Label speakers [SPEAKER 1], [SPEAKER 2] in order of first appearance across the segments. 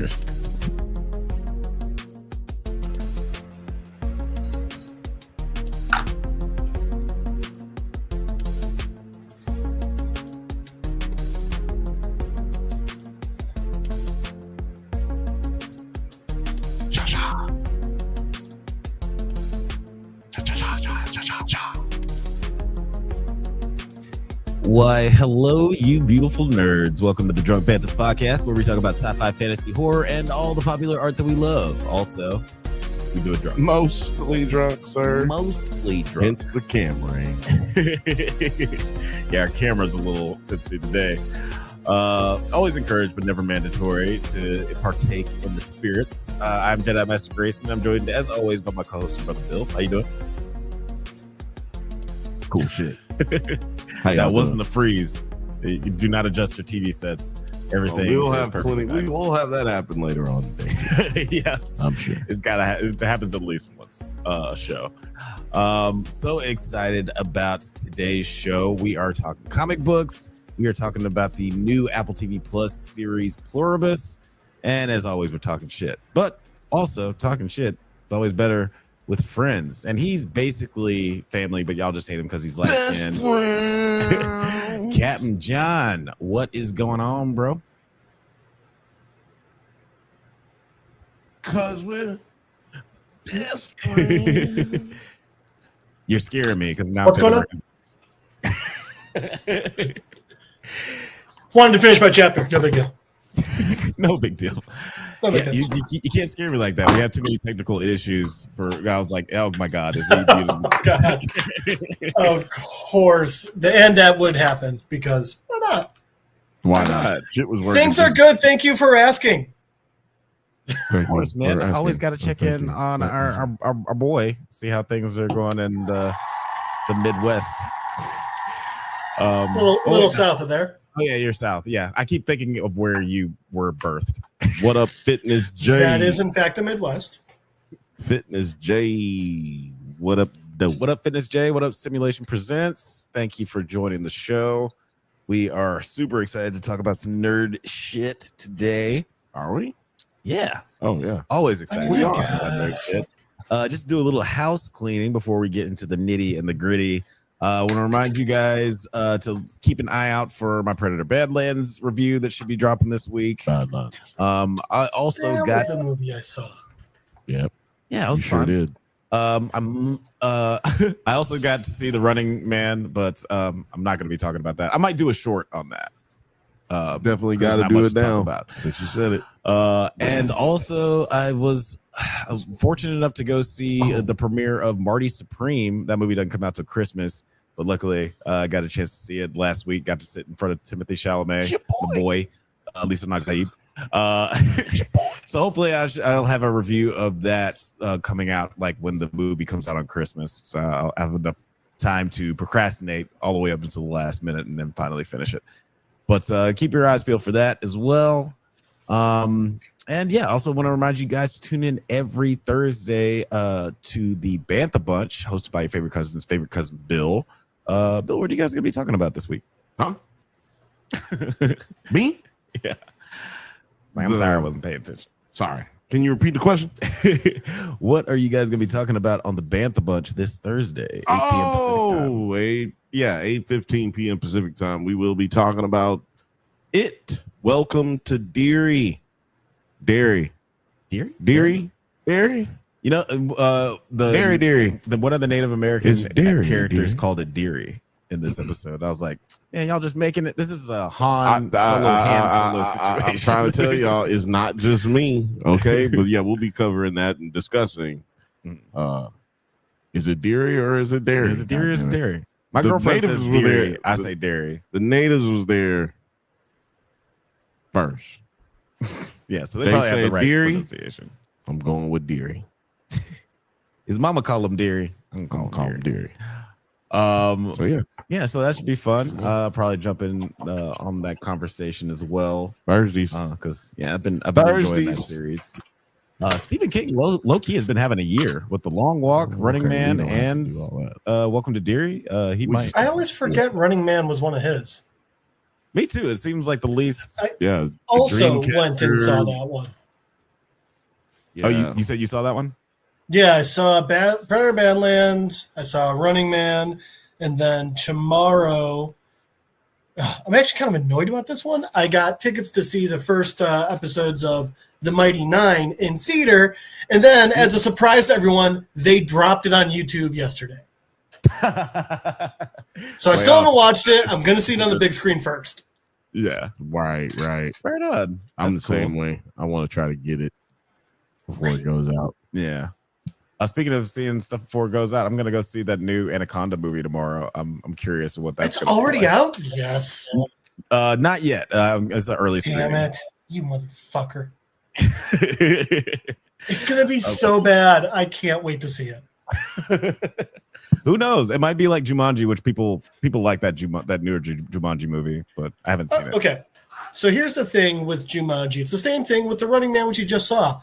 [SPEAKER 1] first. Why, hello, you beautiful nerds. Welcome to the Drunk Banthas podcast, where we talk about sci-fi, fantasy, horror, and all the popular art that we love. Also, we do it drunk.
[SPEAKER 2] Mostly drunk, sir.
[SPEAKER 1] Mostly drunk.
[SPEAKER 2] Hence the camera.
[SPEAKER 1] Yeah, our camera's a little tipsy today. Always encouraged, but never mandatory to partake in the spirits. I'm Jedi Master Grayson. I'm joined, as always, by my co-host, Brother Bill. How you doing?
[SPEAKER 2] Cool shit.
[SPEAKER 1] That wasn't a freeze. You do not adjust your TV sets. Everything.
[SPEAKER 2] We will have plenty. We will have that happen later on today.
[SPEAKER 1] Yes,
[SPEAKER 2] I'm sure
[SPEAKER 1] it happens at least once a show. So excited about today's show. We are talking comic books. We are talking about the new Apple TV Plus series Pluribus, and as always, we're talking shit. But also talking shit is always better with friends, and he's basically family, but y'all just hate him because he's light skinned. Captain John, what is going on, bro?
[SPEAKER 2] Cause we're best friends.
[SPEAKER 1] You're scaring me because now
[SPEAKER 3] what's going on? Wanted to finish my chapter. No big deal.
[SPEAKER 1] No big deal. Yeah, you can't scare me like that. We have too many technical issues. I was like, oh my god, is he?
[SPEAKER 3] Oh god. Of course, the end that would happen because why not?
[SPEAKER 2] Why not? Shit was working.
[SPEAKER 3] Things are good. Thank you for asking.
[SPEAKER 1] Of course, man. I always got to check in on our boy, see how things are going in the Midwest.
[SPEAKER 3] Little south of there.
[SPEAKER 1] Oh yeah, you're south. Yeah, I keep thinking of where you were birthed.
[SPEAKER 2] What up, Fitness J?
[SPEAKER 3] That is in fact the Midwest.
[SPEAKER 2] Fitness J. What up, dope?
[SPEAKER 1] What up, Fitness J? What up, Simulation Presents? Thank you for joining the show. We are super excited to talk about some nerd shit today.
[SPEAKER 2] Are we?
[SPEAKER 1] Yeah.
[SPEAKER 2] Oh yeah.
[SPEAKER 1] Always excited.
[SPEAKER 3] We are.
[SPEAKER 1] Nerd shit. Just do a little house cleaning before we get into the nitty and the gritty. I want to remind you guys to keep an eye out for my Predator Badlands review that should be dropping this week.
[SPEAKER 2] Badlands.
[SPEAKER 1] I also got
[SPEAKER 3] the movie I saw.
[SPEAKER 2] Yep.
[SPEAKER 1] Yeah, it was
[SPEAKER 2] sure
[SPEAKER 1] fun.
[SPEAKER 2] Did.
[SPEAKER 1] I also got to see The Running Man, but I'm not going to be talking about that. I might do a short on that.
[SPEAKER 2] Definitely got to do it now.
[SPEAKER 1] Since
[SPEAKER 2] you said it.
[SPEAKER 1] And also, I was fortunate enough to go see the premiere of Marty Supreme. That movie doesn't come out till Christmas, but luckily I got a chance to see it last week. Got to sit in front of Timothy Chalamet, the boy. At least I'm not Gaib. So hopefully I'll have a review of that coming out like when the movie comes out on Christmas. So I'll have enough time to procrastinate all the way up until the last minute and then finally finish it. But keep your eyes peeled for that as well. And yeah, also want to remind you guys to tune in every Thursday to the Bantha Bunch, hosted by your favorite cousin's favorite cousin, Bill. Bill, what are you guys going to be talking about this week?
[SPEAKER 2] Huh? Me?
[SPEAKER 1] Yeah. I'm sorry I wasn't paying attention.
[SPEAKER 2] Sorry. Can you repeat the question?
[SPEAKER 1] What are you guys going to be talking about on the Bantha Bunch this Thursday, 8 p.m. Pacific time?
[SPEAKER 2] 8:15 p.m. Pacific time. We will be talking about it. Welcome to Derry.
[SPEAKER 1] Derry?
[SPEAKER 2] You know,
[SPEAKER 1] Derry. One of the Native American characters called it Deary in this episode. I was like, man, y'all just making it. This is a Han Solo situation.
[SPEAKER 2] I'm trying to tell y'all, it's not just me, okay? But yeah, we'll be covering that and discussing. Is it Deary or is it Derry?
[SPEAKER 1] Is it Deary or is it Derry? My girlfriend says Deary. I say Derry.
[SPEAKER 2] The natives was there first.
[SPEAKER 1] Yeah, so they probably have the right pronunciation.
[SPEAKER 2] I'm going with Deary.
[SPEAKER 1] His mama call him Deary.
[SPEAKER 2] I'm gonna call him Deary.
[SPEAKER 1] So so that should be fun. Probably jump in on that conversation as well.
[SPEAKER 2] Thursdays,
[SPEAKER 1] because I've been enjoying that series. Stephen King low key has been having a year with The Long Walk, Running Man, and Welcome to Deary.
[SPEAKER 3] I always forget Running Man was one of his.
[SPEAKER 1] Me too. It seems like the least.
[SPEAKER 3] I also went and saw that one.
[SPEAKER 2] Yeah.
[SPEAKER 1] Oh, you said you saw that one?
[SPEAKER 3] Yeah, I saw Predator Badlands. I saw Running Man, and then tomorrow, I'm actually kind of annoyed about this one. I got tickets to see the first episodes of The Mighty Nine in theater, and then as a surprise to everyone, they dropped it on YouTube yesterday. So I still haven't watched it. I'm going to see it on the big screen first.
[SPEAKER 1] Yeah.
[SPEAKER 2] Right.
[SPEAKER 1] Right on.
[SPEAKER 2] I'm the
[SPEAKER 1] That's cool.
[SPEAKER 2] same way. I want to try to get it before it goes out.
[SPEAKER 1] Yeah. Speaking of seeing stuff before it goes out, I'm gonna go see that new Anaconda movie tomorrow. I'm curious what that's.
[SPEAKER 3] It's already out. Yes.
[SPEAKER 1] Not yet. It's an early screening.
[SPEAKER 3] Damn it, you motherfucker! It's gonna be so bad. I can't wait to see it.
[SPEAKER 1] Who knows? It might be like Jumanji, which people like that newer Jumanji movie, but I haven't seen it.
[SPEAKER 3] Okay, so here's the thing with Jumanji. It's the same thing with The Running Man, which you just saw.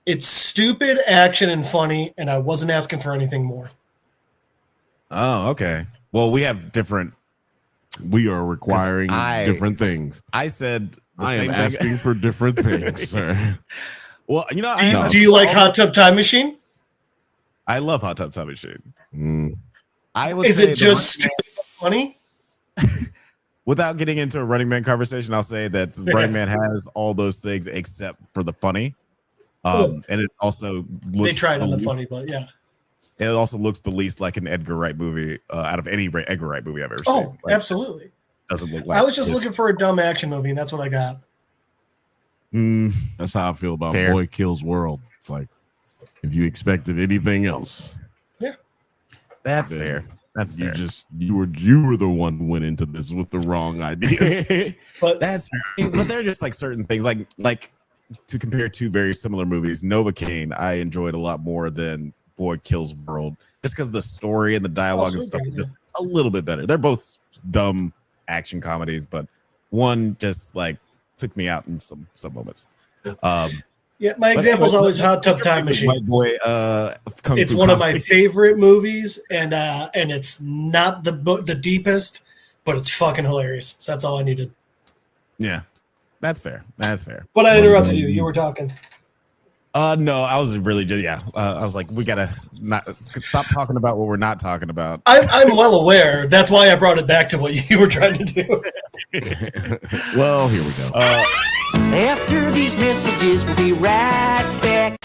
[SPEAKER 3] It's stupid action and funny, and I wasn't asking for anything more.
[SPEAKER 1] Oh, okay. Well, we have different.
[SPEAKER 2] We are requiring different things.
[SPEAKER 1] I said
[SPEAKER 2] I am asking for different things, sir.
[SPEAKER 1] Well, you know,
[SPEAKER 3] Do you like Hot Tub Time Machine?
[SPEAKER 1] I love Hot Tub Time Machine.
[SPEAKER 3] Is it just stupid funny?
[SPEAKER 1] Without getting into a Running Man conversation, I'll say that Running Man has all those things except for the funny. And it also looks
[SPEAKER 3] they tried on the funny, but yeah.
[SPEAKER 1] It also looks the least like an Edgar Wright movie out of any Edgar Wright movie I've ever seen.
[SPEAKER 3] Oh,
[SPEAKER 1] like,
[SPEAKER 3] absolutely.
[SPEAKER 1] Doesn't look like.
[SPEAKER 3] I was just looking for a dumb action movie, and that's what I got.
[SPEAKER 2] That's how I feel about Boy Kills World. It's like if you expected anything else,
[SPEAKER 1] that's fair. That's fair.
[SPEAKER 2] You were the one who went into this with the wrong ideas.
[SPEAKER 3] But
[SPEAKER 1] that's fair. But they're just like certain things, like to compare two very similar movies. Novocaine I enjoyed a lot more than Boy Kills World, just because the story and the dialogue and stuff is just a little bit better. They're both dumb action comedies, but one just like took me out in some moments.
[SPEAKER 3] Yeah, my example is always Hot Tub Time Machine.
[SPEAKER 1] White Boy,
[SPEAKER 3] it's one of my favorite movies, and it's not the deepest, but it's fucking hilarious. So that's all I needed.
[SPEAKER 1] Yeah, that's fair. That's fair.
[SPEAKER 3] But I interrupted you. You were talking.
[SPEAKER 1] No, I was really just I was like, we gotta not stop talking about what we're not talking about.
[SPEAKER 3] I'm well aware. That's why I brought it back to what you were trying to do.
[SPEAKER 2] Well, here we go.
[SPEAKER 4] After these messages, we'll be right back.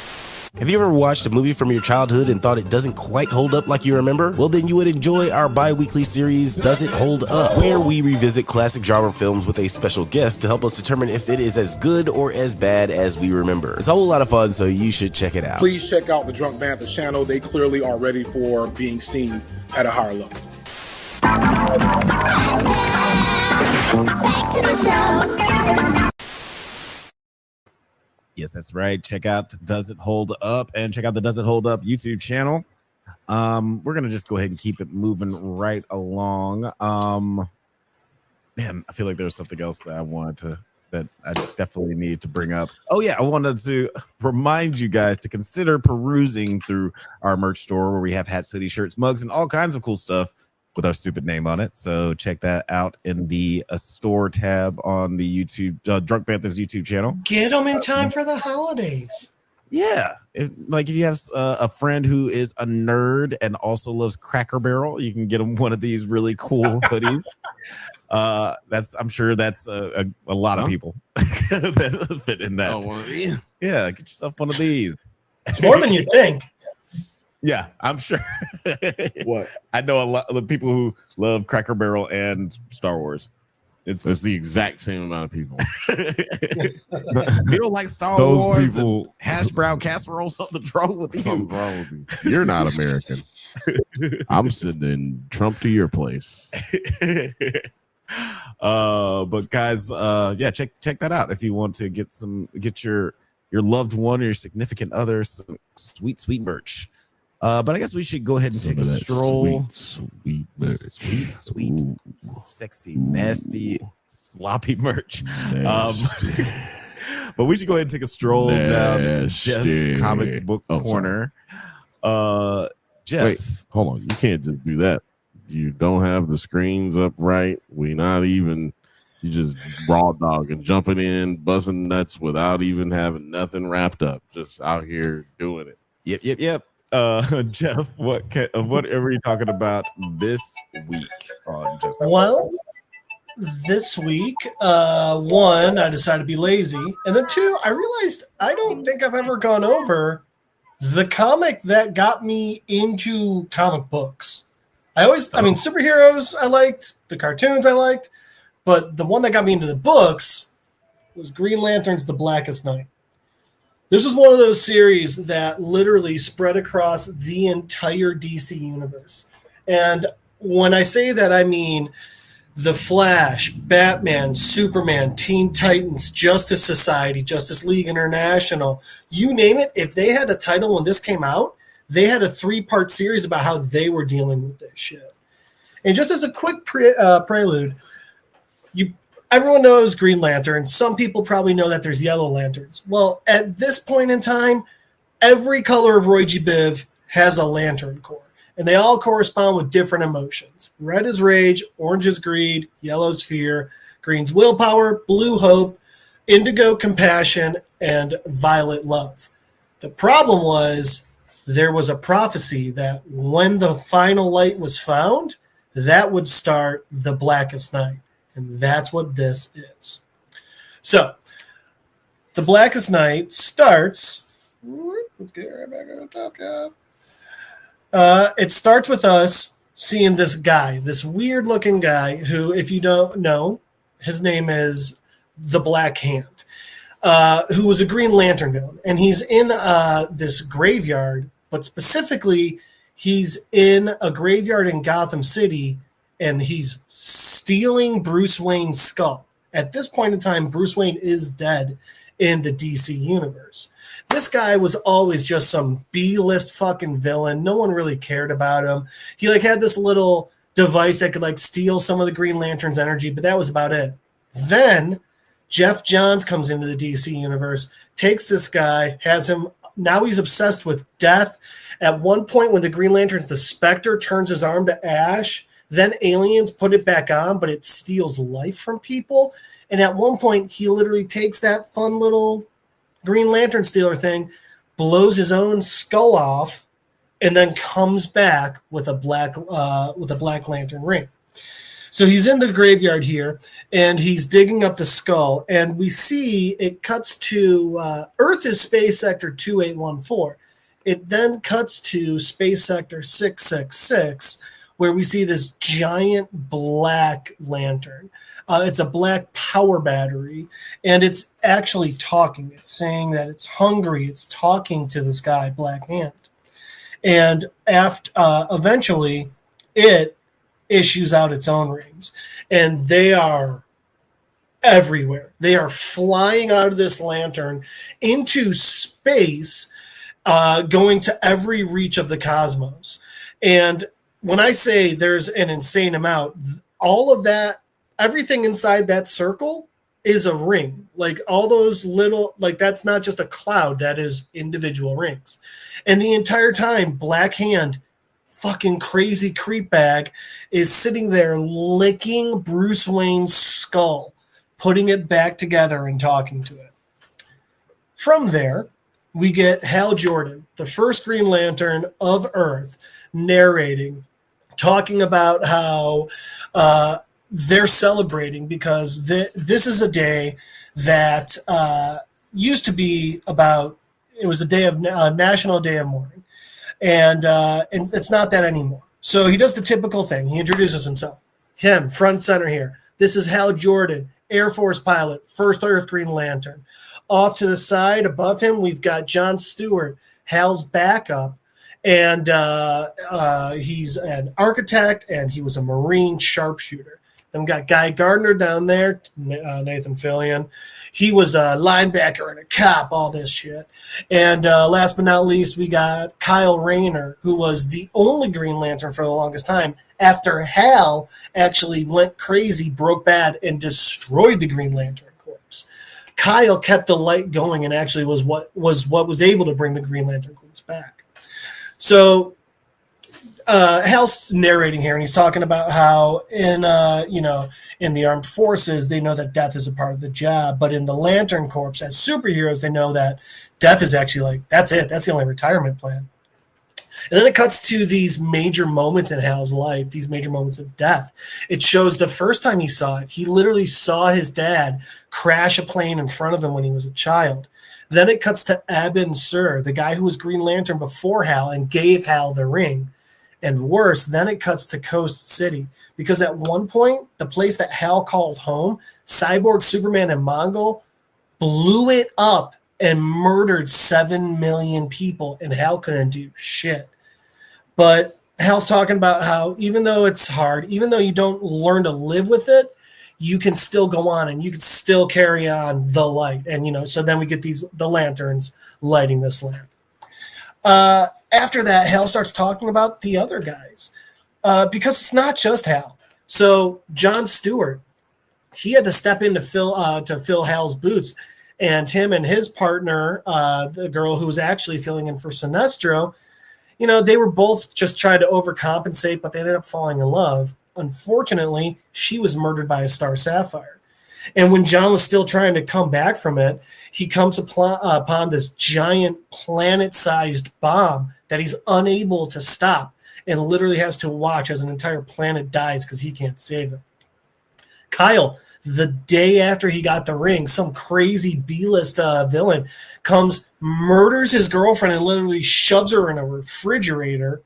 [SPEAKER 5] Have you ever watched a movie from your childhood and thought it doesn't quite hold up like you remember? Well, then you would enjoy our bi-weekly series, Does It Hold Up? Where we revisit classic genre films with a special guest to help us determine if it is as good or as bad as we remember. It's a whole lot of fun, so you should check it out.
[SPEAKER 6] Please check out the Drunk Bantha channel. They clearly are ready for being seen at a higher level.
[SPEAKER 7] Back to the show.
[SPEAKER 1] Yes, that's right. Check out Does It Hold Up and check out the Does It Hold Up YouTube channel. We're gonna just go ahead and keep it moving right along. Man, I feel like there was something else that I definitely need to bring up. Oh yeah, I wanted to remind you guys to consider perusing through our merch store where we have hats, hoodies, shirts, mugs, and all kinds of cool stuff with our stupid name on it. So check that out in the store tab on the YouTube Drunk Banthas YouTube channel.
[SPEAKER 3] Get them in time for the holidays.
[SPEAKER 1] Yeah, if you have a friend who is a nerd and also loves Cracker Barrel, you can get them one of these really cool hoodies. I'm sure that's a lot of people that fit in that.
[SPEAKER 2] Oh, one of these?
[SPEAKER 1] Yeah, get yourself one of these.
[SPEAKER 3] It's more than you think.
[SPEAKER 1] Yeah, I'm sure.
[SPEAKER 2] What?
[SPEAKER 1] I know a lot of the people who love Cracker Barrel and Star Wars.
[SPEAKER 2] It's the exact same amount of people.
[SPEAKER 1] You don't like Star
[SPEAKER 2] Those
[SPEAKER 1] Wars
[SPEAKER 2] people,
[SPEAKER 1] and hash brown casserole, something's wrong with you.
[SPEAKER 2] something wrong with you. You're not American. I'm sitting in Trump to your place.
[SPEAKER 1] But guys, check that out if you want to get your loved one or your significant other some sweet merch. But I guess we should go ahead and take a stroll.
[SPEAKER 2] Sweet,
[SPEAKER 1] Sweet, sexy, nasty, sloppy merch. But we should go ahead and take a stroll down Jeff's comic book corner. Jeff,
[SPEAKER 2] wait, hold on. You can't just do that. You don't have the screens up right. We not even You just raw dog and jumping in, buzzing nuts without even having nothing wrapped up. Just out here doing it.
[SPEAKER 1] Yep. Jeff, what are you talking about this week on Just?
[SPEAKER 3] Well, this week, one, I decided to be lazy, and then two, I realized I don't think I've ever gone over the comic that got me into comic books. I mean, superheroes I liked, the cartoons I liked, but the one that got me into the books was Green Lantern's The Blackest Night. This was one of those series that literally spread across the entire DC universe. And when I say that, I mean The Flash, Batman, Superman, Teen Titans, Justice Society, Justice League International, you name it. If they had a title when this came out, they had a 3-part series about how they were dealing with this shit. And just as a quick prelude, everyone knows Green Lantern. Some people probably know that there's Yellow Lanterns. Well, at this point in time, every color of Roy G. Biv has a lantern core, and they all correspond with different emotions. Red is rage, orange is greed, yellow is fear, green's willpower, blue hope, indigo compassion, and violet love. The problem was there was a prophecy that when the final light was found, that would start the Blackest Night. And that's what this is. So, The Blackest Night starts. Let's get right back on the top, Jeff. It starts with us seeing this guy, this weird-looking guy who, if you don't know, his name is the Black Hand, who was a Green Lantern villain. And he's in this graveyard, but specifically, he's in a graveyard in Gotham City, and he's stealing Bruce Wayne's skull. At this point in time, Bruce Wayne is dead in the DC universe. This guy was always just some B-list fucking villain. No one really cared about him. He had this little device that could steal some of the Green Lantern's energy, but that was about it. Then Jeff Johns comes into the DC universe, takes this guy, has him. Now he's obsessed with death. At one point when the Green Lantern's the Spectre turns his arm to ash, then aliens put it back on, but it steals life from people. And at one point, he literally takes that fun little Green Lantern stealer thing, blows his own skull off, and then comes back with a Black Lantern ring. So he's in the graveyard here, and he's digging up the skull. And we see it cuts to Earth is Space Sector 2814. It then cuts to Space Sector 666, where we see this giant black lantern. It's a black power battery, and it's actually talking. It's saying that it's hungry. It's talking to this guy, Black Hand. And eventually, it issues out its own rings, and they are everywhere. They are flying out of this lantern into space, going to every reach of the cosmos. And when I say there's an insane amount, all of that, everything inside that circle is a ring. All those little, that's not just a cloud, that is individual rings. And the entire time, Black Hand, fucking crazy creep bag, is sitting there licking Bruce Wayne's skull, putting it back together and talking to it. From there, we get Hal Jordan, the first Green Lantern of Earth, narrating, talking about how they're celebrating because this is a day that used to be about, it was a day of National Day of Mourning, and it's not that anymore. So he does the typical thing. He introduces himself. Him, front center here. This is Hal Jordan, Air Force pilot, first Earth Green Lantern. Off to the side, above him, we've got John Stewart, Hal's backup, and he's an architect, and he was a Marine sharpshooter. Then we got Guy Gardner down there, Nathan Fillion. He was a linebacker and a cop, all this shit. And last but not least, we got Kyle Rayner, who was the only Green Lantern for the longest time, after Hal actually went crazy, broke bad, and destroyed the Green Lantern Corps. Kyle kept the light going and actually was what was able to bring the Green Lantern Corps back. So Hal's narrating here, and he's talking about how in in the armed forces they know that death is a part of the job, but in the Lantern Corps as superheroes they know that death is actually like that's it. That's the only retirement plan. And then it cuts to these major moments in Hal's life, these major moments of death. It shows the first time he saw it, he literally saw his dad crash a plane in front of him when he was a child. Then it cuts to Abin Sur, the guy who was Green Lantern before Hal and gave Hal the ring. And worse, then it cuts to Coast City. Because at one point, the place that Hal called home, Cyborg, Superman, and Mongol blew it up and murdered 7 million people, and Hal couldn't do shit. But Hal's talking about how even though it's hard, even though you don't learn to live with it, you can still go on and you can still carry on the light. And, so then we get the lanterns lighting this lamp. After that, Hal starts talking about the other guys because it's not just Hal. So John Stewart, he had to step in to fill Hal's boots. And him and his partner, the girl who was actually filling in for Sinestro, they were both just trying to overcompensate, but they ended up falling in love. Unfortunately, she was murdered by a Star Sapphire. And when John was still trying to come back from it, he comes upon this giant planet-sized bomb that he's unable to stop and literally has to watch as an entire planet dies because he can't save it. Kyle, the day after he got the ring, some crazy B-list villain comes, murders his girlfriend, and literally shoves her in a refrigerator,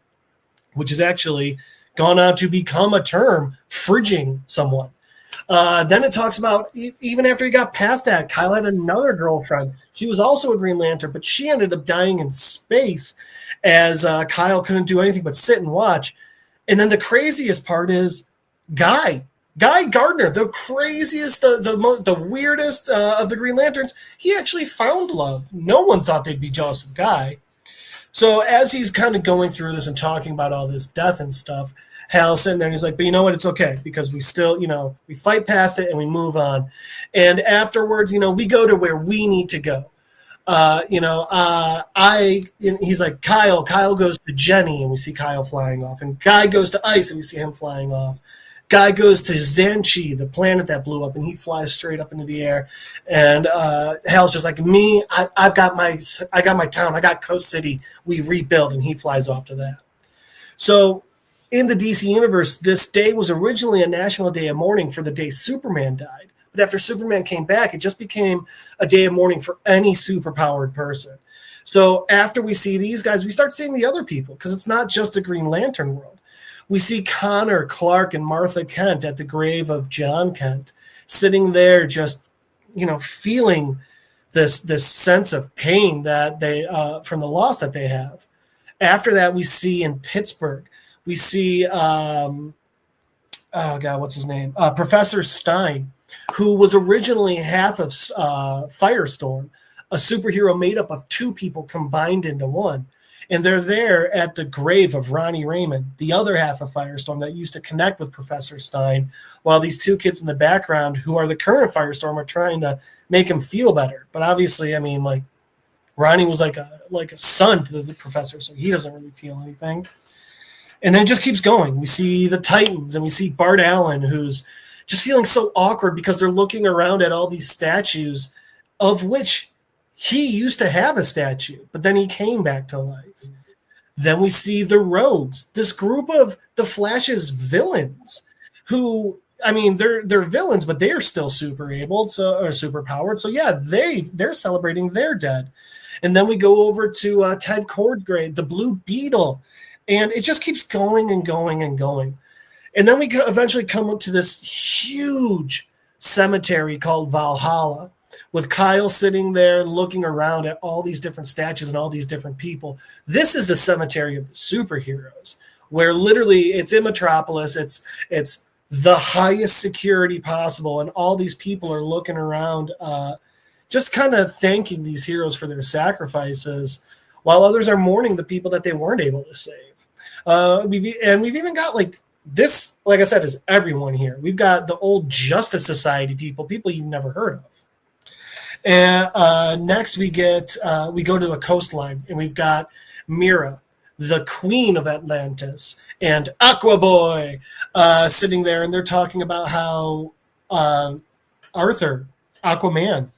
[SPEAKER 3] which is actually gone on to become a term, fridging someone. Then it talks about even after he got past that, Kyle had another girlfriend. She was also a Green Lantern, but she ended up dying in space as Kyle couldn't do anything but sit and watch. And then the craziest part is Guy Gardner, the craziest, the weirdest of the Green Lanterns. He actually found love. No one thought they'd be jealous of Guy. So as he's kind of going through this and talking about all this death and stuff, Hal's sitting there and he's like, but you know what? It's okay because we still, we fight past it and we move on. And afterwards, we go to where we need to go. He's like, Kyle goes to Jenny and we see Kyle flying off. And Guy goes to Ice and we see him flying off. Guy goes to Xanchi, the planet that blew up, and he flies straight up into the air. And Hal's just like, me, I got my town, I got Coast City, we rebuild, and he flies off to that. So in the DC universe, this day was originally a national day of mourning for the day Superman died. But after Superman came back, it just became a day of mourning for any superpowered person. So after we see these guys, we start seeing the other people because it's not just a Green Lantern world. We see Connor, Clark, and Martha Kent at the grave of John Kent, sitting there just, feeling this sense of pain that they from the loss that they have. After that, we see in Pittsburgh, we see, what's his name? Professor Stein, who was originally half of Firestorm, a superhero made up of two people combined into one. And they're there at the grave of Ronnie Raymond, the other half of Firestorm that used to connect with Professor Stein, while these two kids in the background, who are the current Firestorm, are trying to make him feel better. But obviously, Ronnie was like a son to the professor, so he doesn't really feel anything. And then it just keeps going. We see the Titans, and we see Bart Allen, who's just feeling so awkward because they're looking around at all these statues, of which he used to have a statue, but then he came back to life. Then we see the Rogues, this group of the Flash's villains, who, they're villains, but they're still super able, or super powered. So yeah, they're celebrating their dead. And then we go over to Ted Kord's grave, the Blue Beetle, and it just keeps going and going and going. And then we eventually come up to this huge cemetery called Valhalla, with Kyle sitting there and looking around at all these different statues and all these different people. This is the cemetery of the superheroes, where literally it's in Metropolis. It's the highest security possible, and all these people are looking around, just kind of thanking these heroes for their sacrifices, while others are mourning the people that they weren't able to save. We've even got this, like I said, is everyone here. We've got the old Justice Society people you've never heard of. And next we go to a coastline, and we've got Mira, the Queen of Atlantis and Aqua Boy sitting there, and they're talking about how Arthur, Aquaman,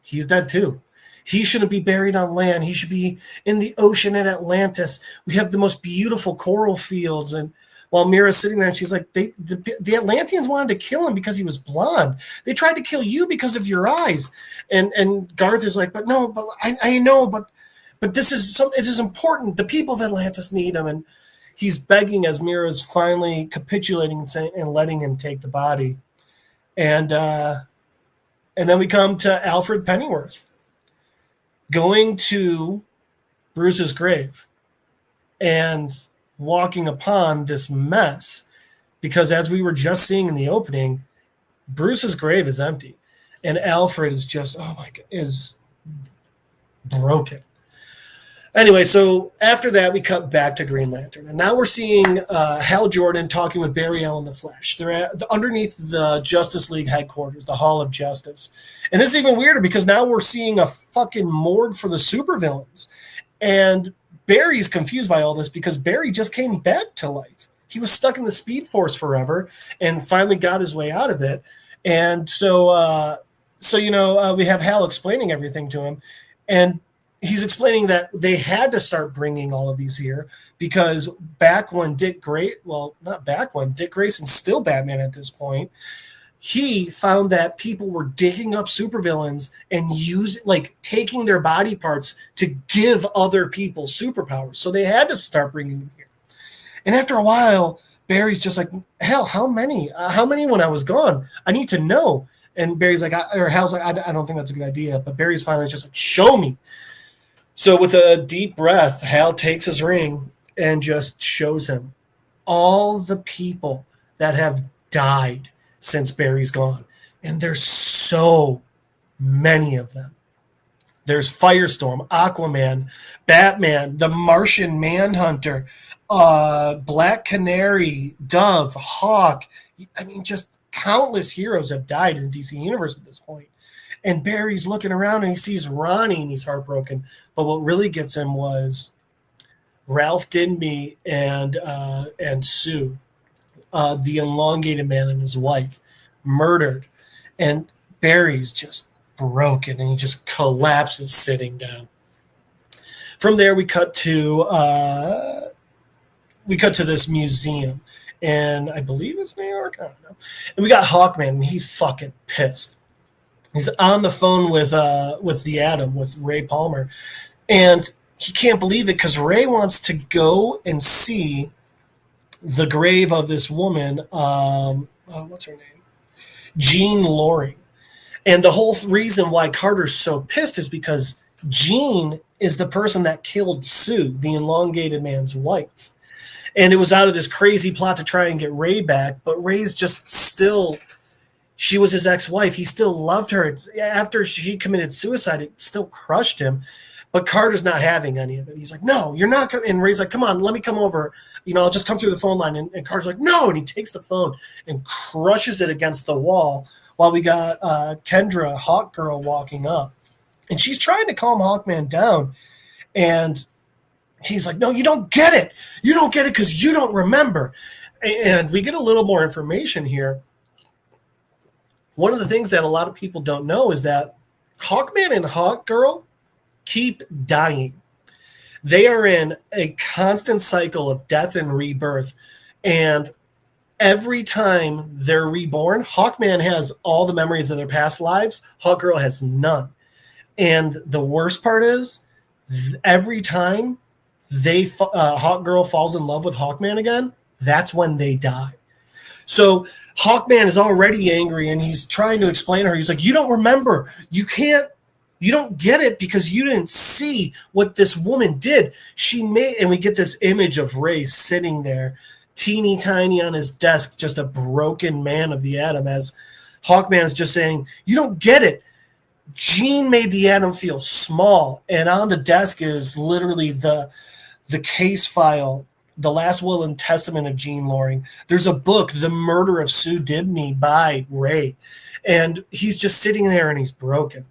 [SPEAKER 3] he's dead too. He shouldn't be buried on land. He should be in the ocean in Atlantis. We have the most beautiful coral fields. And while Mira's sitting there, and she's like, the Atlanteans wanted to kill him because he was blonde. They tried to kill you because of your eyes. And Garth is like, but I know, but this is important. The people of Atlantis need him. And he's begging as Mira's finally capitulating and letting him take the body. And then we come to Alfred Pennyworth going to Bruce's grave and walking upon this mess, because as we were just seeing in the opening, Bruce's grave is empty and Alfred is just, oh my God, is broken. Anyway, so after that, we cut back to Green Lantern. And now we're seeing Hal Jordan talking with Barry Allen the Flash. They're underneath the Justice League headquarters, the Hall of Justice. And this is even weirder because now we're seeing a fucking morgue for the supervillains. And Barry's confused by all this because Barry just came back to life. He was stuck in the Speed Force forever and finally got his way out of it. And so we have Hal explaining everything to him. And he's explaining that they had to start bringing all of these here because back when Dick Grayson's still Batman at this point, he found that people were digging up supervillains and taking their body parts to give other people superpowers. So they had to start bringing them here. And after a while, Barry's just like, hell, how many when I was gone? I need to know. And Barry's like, Hal's like, I don't think that's a good idea. But Barry's finally just like, show me. So with a deep breath, Hal takes his ring and just shows him all the people that have died since Barry's gone. And there's so many of them. There's Firestorm, Aquaman, Batman, the Martian Manhunter, Black Canary, Dove, Hawk. I mean, just countless heroes have died in the DC universe at this point. And Barry's looking around and he sees Ronnie and he's heartbroken. But what really gets him was Ralph Dinby and Sue, the elongated man and his wife, murdered. And Barry's just broken and he just collapses sitting down. From there, we cut to this museum, and I believe it's New York. I don't know. And we got Hawkman, and he's fucking pissed. He's on the phone with the Atom, with Ray Palmer, and he can't believe it because Ray wants to go and see the grave of this woman. What's her name? Jean Loring. And the whole reason why Carter's so pissed is because Jean is the person that killed Sue, the elongated man's wife. And it was out of this crazy plot to try and get Ray back, but Ray's just still... She was his ex-wife. He still loved her. After she committed suicide, it still crushed him. But Carter's not having any of it. He's like, no, you're not coming. And Ray's like, come on, let me come over. I'll just come through the phone line. And Carter's like, no. And he takes the phone and crushes it against the wall while we got Kendra, Hawk Girl, walking up. And she's trying to calm Hawkman down. And he's like, no, you don't get it. You don't get it because you don't remember. And we get a little more information here. One of the things that a lot of people don't know is that Hawkman and Hawkgirl keep dying. They are in a constant cycle of death and rebirth. And every time they're reborn, Hawkman has all the memories of their past lives. Hawkgirl has none. And the worst part is, every time Hawkgirl falls in love with Hawkman again, that's when they die. So Hawkman is already angry and he's trying to explain to her. He's like, you don't remember. You don't get it because you didn't see what this woman did. And we get this image of Ray sitting there, teeny tiny on his desk, just a broken man of the Atom, as Hawkman's just saying, you don't get it. Jean made the Atom feel small. And on the desk is literally the case file, the last will and testament of Jean Loring. There's a book, The Murder of Sue Dibney by Ray. And he's just sitting there and he's broken.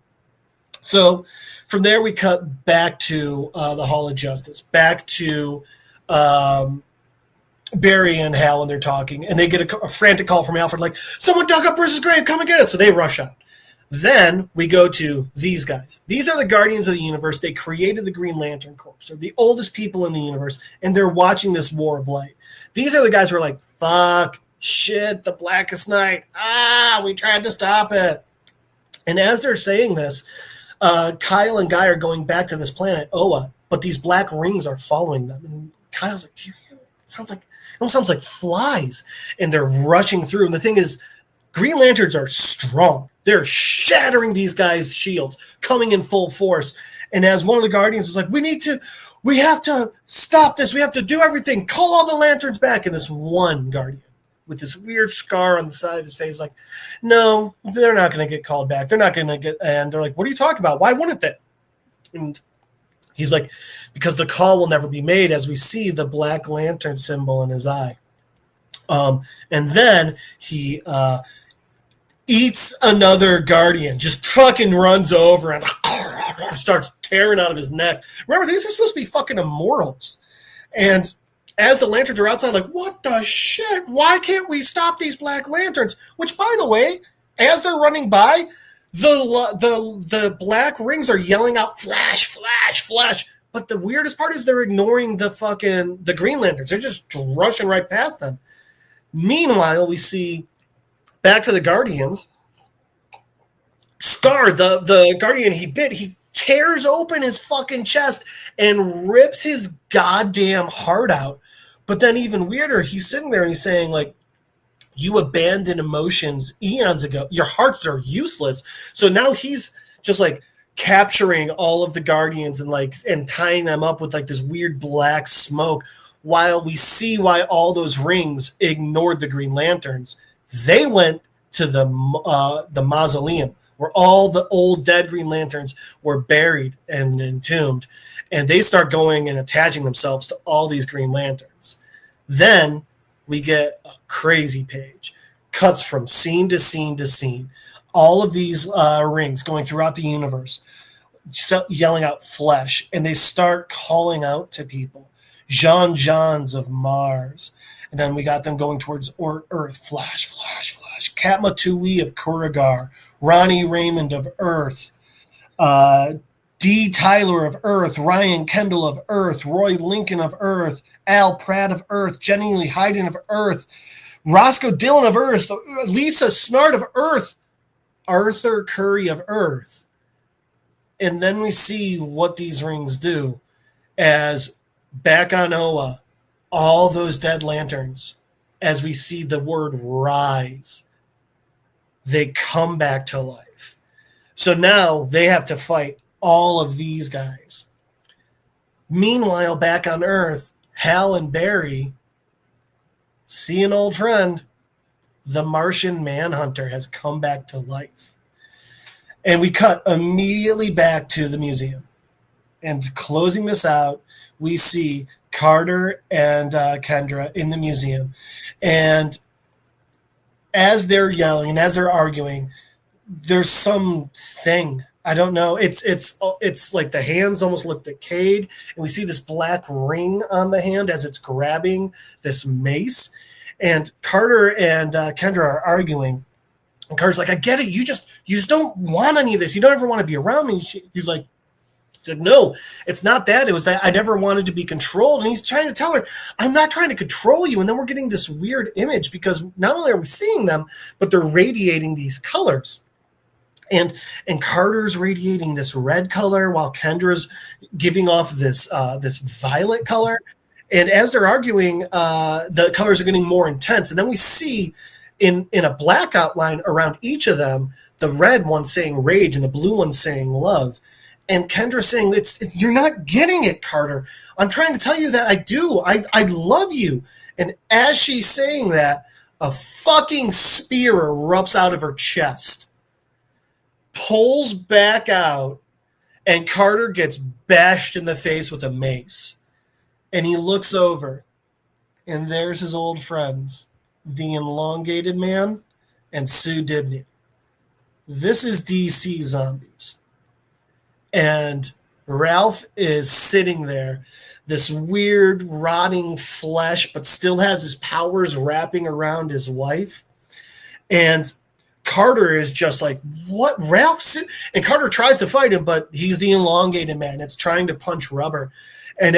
[SPEAKER 3] So from there, we cut back to the Hall of Justice, back to Barry and Hal, and they're talking, and they get a frantic call from Alfred, like, someone dug up Bruce's grave, come and get us. So they rush out. Then we go to these guys. These are the Guardians of the Universe. They created the Green Lantern Corps. They're the oldest people in the universe, and they're watching this War of Light. These are the guys who are like, fuck, shit, the Blackest Night. We tried to stop it. And as they're saying this, Kyle and Guy are going back to this planet, Oa, but these black rings are following them. And Kyle's like, it almost sounds like flies. And they're rushing through. And the thing is, Green Lanterns are strong. They're shattering these guys' shields, coming in full force. And as one of the Guardians is like, we have to stop this. We have to do everything. Call all the Lanterns back. And this one Guardian with this weird scar on the side of his face, like, no, they're not going to get called back. They're not going to get, and they're like, what are you talking about? Why wouldn't they? And he's like, because the call will never be made, as we see the Black Lantern symbol in his eye. And then he eats another Guardian, just fucking runs over and starts tearing out of his neck. Remember, these are supposed to be fucking immortals. And as the Lanterns are outside, like, what the shit? Why can't we stop these Black Lanterns? Which, by the way, as they're running by, the black rings are yelling out, flash, flash, flash. But the weirdest part is they're ignoring the Green Lanterns. They're just rushing right past them. Meanwhile, we see back to the Guardians. Scar, the Guardian he bit, he tears open his fucking chest and rips his goddamn heart out. But then even weirder, he's sitting there and he's saying, like, you abandoned emotions eons ago. Your hearts are useless. So now he's just like capturing all of the Guardians and tying them up with like this weird black smoke, while we see why all those rings ignored the Green Lanterns. They went to the mausoleum where all the old dead Green Lanterns were buried and entombed, and they start going and attaching themselves to all these Green Lanterns. Then we get a crazy page, cuts from scene to scene to scene, all of these rings going throughout the universe, yelling out flesh, and they start calling out to people. Jean-Jeans of Mars. And then we got them going towards Earth. Flash, flash, flash. Katma Tui of Kurigar. Ronnie Raymond of Earth. D. Tyler of Earth. Ryan Kendall of Earth. Roy Lincoln of Earth. Al Pratt of Earth. Jenny Lee Hayden of Earth. Roscoe Dillon of Earth. Lisa Snart of Earth. Arthur Curry of Earth. And then we see what these rings do as back on Oa, all those dead lanterns, as we see the word rise, they come back to life. So now they have to fight all of these guys. Meanwhile, back on Earth, Hal and Barry see an old friend. The Martian Manhunter has come back to life. And we cut immediately back to the museum. And closing this out, we see Carter and Kendra in the museum. And as they're yelling and as they're arguing, there's something. I don't know. It's like the hands almost look decayed. And we see this black ring on the hand as it's grabbing this mace. And Carter and Kendra are arguing. And Carter's like, I get it. You just don't want any of this. You don't ever want to be around me. He's like, no, it's not that. It was that I never wanted to be controlled. And he's trying to tell her, I'm not trying to control you. And then we're getting this weird image because not only are we seeing them, but they're radiating these colors. And Carter's radiating this red color while Kendra's giving off this violet color. And as they're arguing, the colors are getting more intense. And then we see in a black outline around each of them, the red one saying rage and the blue one saying love. And Kendra saying, you're not getting it, Carter. I'm trying to tell you that I do. I love you. And as she's saying that, a fucking spear erupts out of her chest, pulls back out, and Carter gets bashed in the face with a mace. And he looks over, and there's his old friends, the Elongated Man and Sue Dibney. This is DC Zombies. and Ralph is sitting there, this weird rotting flesh, but still has his powers wrapping around his wife. And Carter is just like, what, Ralph? And Carter tries to fight him, but he's the elongated man. It's trying to punch rubber. And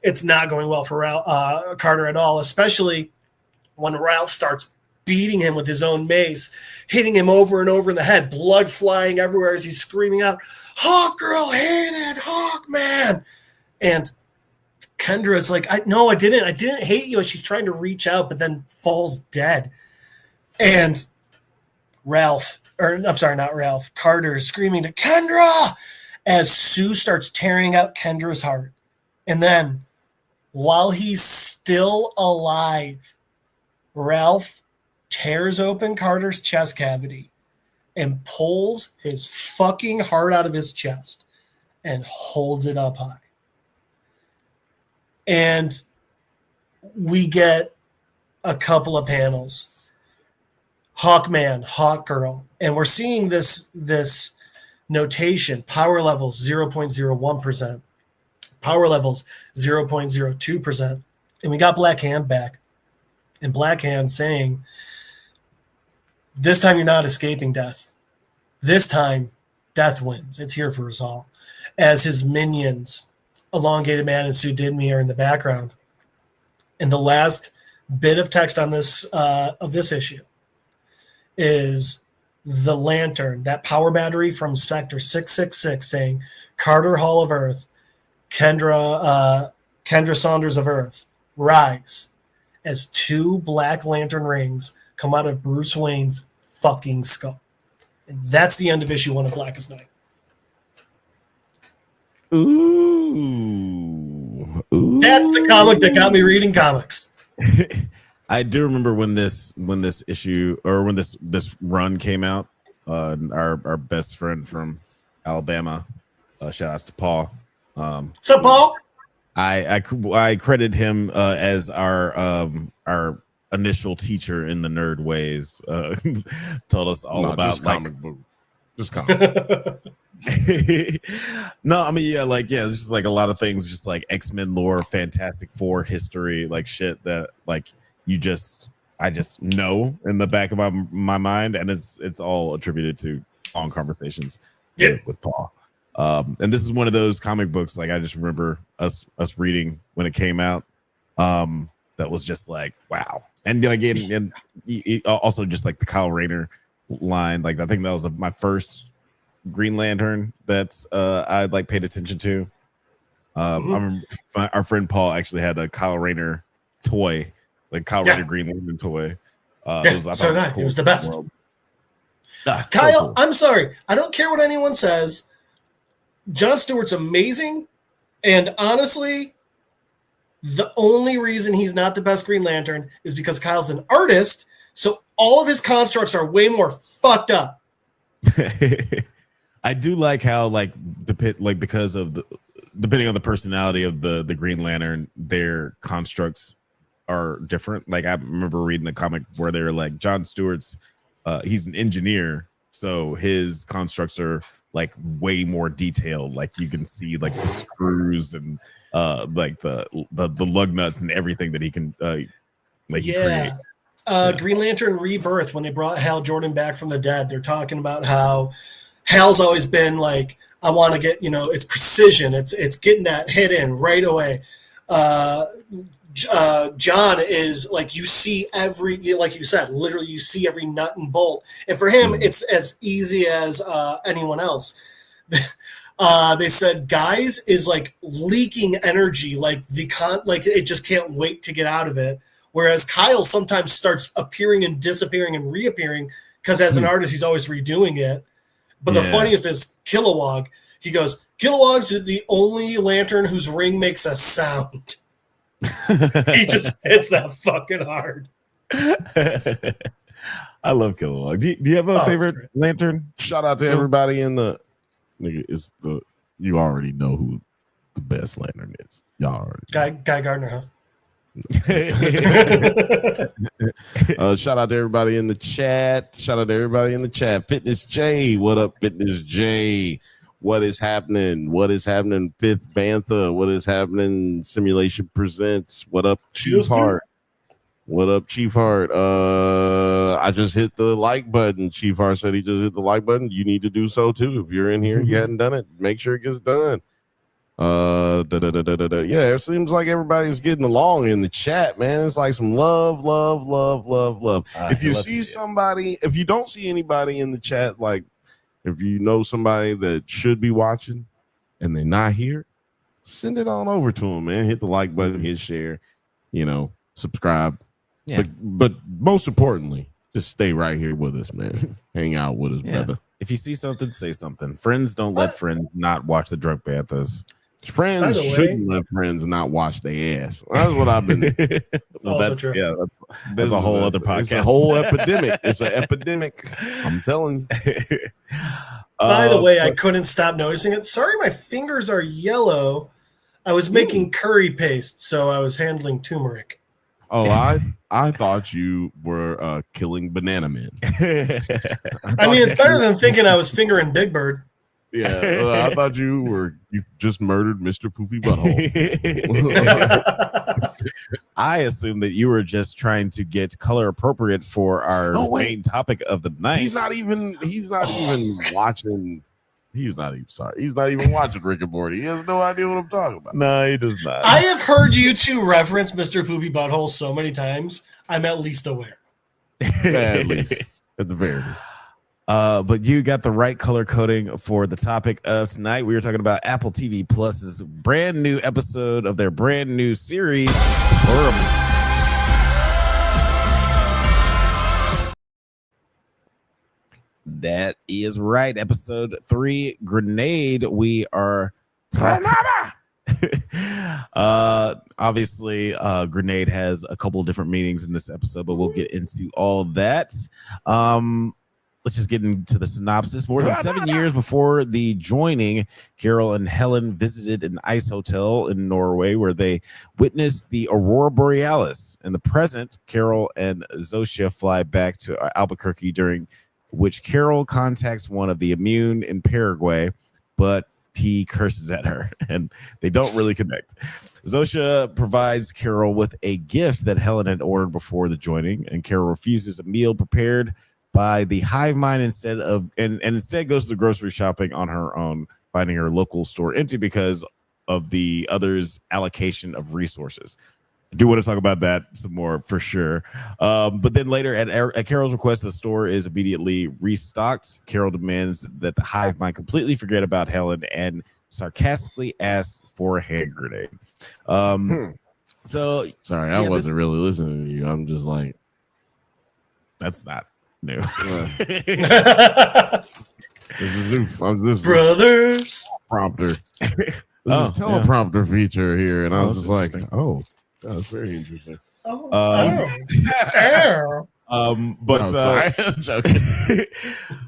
[SPEAKER 3] it's not going well for Carter at all, especially when Ralph starts beating him with his own mace, hitting him over and over in the head, blood flying everywhere as he's screaming out, Hawk Girl hated Hawk Man. And Kendra's like, I didn't hate you. And she's trying to reach out, but then falls dead. And Carter is screaming to Kendra as Sue starts tearing out Kendra's heart. And then while he's still alive, Ralph tears open Carter's chest cavity and pulls his fucking heart out of his chest and holds it up high. And we get a couple of panels. Hawkman, Hawk Girl. And we're seeing this notation, power levels 0.01%, power levels 0.02%. And we got Black Hand back. And Black Hand saying, this time you're not escaping death. This time, death wins. It's here for us all. As his minions, Elongated Man and Sue Didney, are in the background. And the last bit of text on this of this issue is the lantern, that power battery from Spectre 666 saying, Carter Hall of Earth, Kendra Saunders of Earth, rise, as two black lantern rings come out of Bruce Wayne's fucking skull. And that's the end of issue 1 of Blackest Night.
[SPEAKER 2] Ooh.
[SPEAKER 3] That's the comic that got me reading comics.
[SPEAKER 1] I do remember when this issue, or when this run came out. Our best friend from Alabama, shout outs to Paul.
[SPEAKER 3] What's up, Paul?
[SPEAKER 1] I credit him as our initial teacher in the nerd ways. Told us all about
[SPEAKER 2] comic book. Just comic book.
[SPEAKER 1] No, I mean, it's just like a lot of things, just like X-Men lore, Fantastic Four history, like shit that like I just know in the back of my mind, and it's all attributed to long conversations with Paul. And this is one of those comic books, like I just remember us reading when it came out. That was just like, wow. And like and also just like the Kyle Rayner line, like I think that was my first Green Lantern that I like paid attention to. I remember our friend Paul actually had a Kyle Rayner toy, like Kyle Rayner Green Lantern toy. It was
[SPEAKER 3] the best.
[SPEAKER 1] Kyle,
[SPEAKER 3] so cool. I'm sorry, I don't care what anyone says. John Stewart's amazing, and honestly, the only reason he's not the best Green Lantern is because Kyle's an artist, so all of his constructs are way more fucked up.
[SPEAKER 1] I do like how because of depending on the personality of the Green Lantern, their constructs are different. Like I remember reading a comic where they're like, John Stewart's he's an engineer, so his constructs are like way more detailed. Like you can see like the screws and like the lug nuts and everything that he can create.
[SPEAKER 3] Green Lantern Rebirth, when they brought Hal Jordan back from the dead, they're talking about how Hal's always been like, I want to get, it's precision. It's getting that hit in right away. John is like, you see every, like you said, literally you see every nut and bolt. And for him, it's as easy as anyone else. They said Guys is like leaking energy, like it just can't wait to get out of it. Whereas Kyle sometimes starts appearing and disappearing and reappearing because as an artist, he's always redoing it. But the funniest is Kilowog. He goes, Kilowog's the only lantern whose ring makes a sound. He just hits that fucking hard.
[SPEAKER 1] I love Kilowog. Do you have a favorite lantern?
[SPEAKER 2] Shout out to everybody in the nigga. You already know who the best lantern is. Y'all already
[SPEAKER 3] Guy Gardner, huh?
[SPEAKER 2] Shout out to everybody in the chat. Fitness J, what up, Fitness J? what is happening? What is happening? Fifth Bantha. What is happening? Simulation Presents. What up, Chief Heart? What up, Chief Heart? I just hit the like button. Chief Heart said he just hit the like button. You need to do so too. If you're in here, you hadn't done it, make sure it gets done. Yeah, it seems like everybody's getting along in the chat, man. It's like some love. If you see somebody, if you don't see anybody in the chat, like if you know somebody that should be watching and they're not here, send it on over to them, man. Hit the like button, hit share, subscribe. Yeah. But most importantly, just stay right here with us, man. Hang out with us, brother.
[SPEAKER 1] If you see something, say something. Friends don't let friends not watch the drunk Banthas.
[SPEAKER 2] Friends shouldn't let friends not wash their ass. That's what I've been.
[SPEAKER 1] That's a whole other podcast.
[SPEAKER 2] It's a whole epidemic. It's an epidemic. I'm telling you.
[SPEAKER 3] By the way, I couldn't stop noticing it. Sorry, my fingers are yellow. I was making curry paste, so I was handling turmeric.
[SPEAKER 2] Oh, I thought you were killing banana men.
[SPEAKER 3] I mean, it's better than thinking I was fingering Big Bird.
[SPEAKER 2] Yeah, I thought you just murdered Mr. Poopy Butthole.
[SPEAKER 1] I assumed that you were just trying to get color appropriate for our main topic of the night.
[SPEAKER 2] He's not even watching. He's not even watching Rick and Morty. He has no idea what I'm talking about.
[SPEAKER 1] No, he does not.
[SPEAKER 3] I have heard you two reference Mr. Poopy Butthole so many times. I'm at least aware.
[SPEAKER 2] At least, at the very least.
[SPEAKER 1] But you got the right color coding for the topic of tonight. We were talking about Apple TV Plus's brand new episode of their brand new series, Pluribus. That is right. Episode 3, Grenade. We are talking. Obviously, Grenade has a couple of different meanings in this episode, but we'll get into all that. Let's just get into the synopsis. More than 7 years before the joining, Carol and Helen visited an ice hotel in Norway where they witnessed the Aurora Borealis. In the present, Carol and Zosia fly back to Albuquerque, during which Carol contacts one of the immune in Paraguay, but he curses at her and they don't really connect. Zosia provides Carol with a gift that Helen had ordered before the joining, and Carol refuses a meal prepared by the hive mind instead goes to the grocery shopping on her own, finding her local store empty because of the others' allocation of resources. I do want to talk about that some more for sure. But then later, at Carol's request, the store is immediately restocked. Carol demands that the hive mind completely forget about Helen and sarcastically asks for a hand grenade. So
[SPEAKER 2] sorry, I wasn't really listening to you. I'm just like,
[SPEAKER 1] that's not new.
[SPEAKER 2] This is new. This
[SPEAKER 3] Brothers
[SPEAKER 2] prompter. This is teleprompter feature here, and I was just like, oh, that's very interesting.
[SPEAKER 1] Sorry, I'm joking.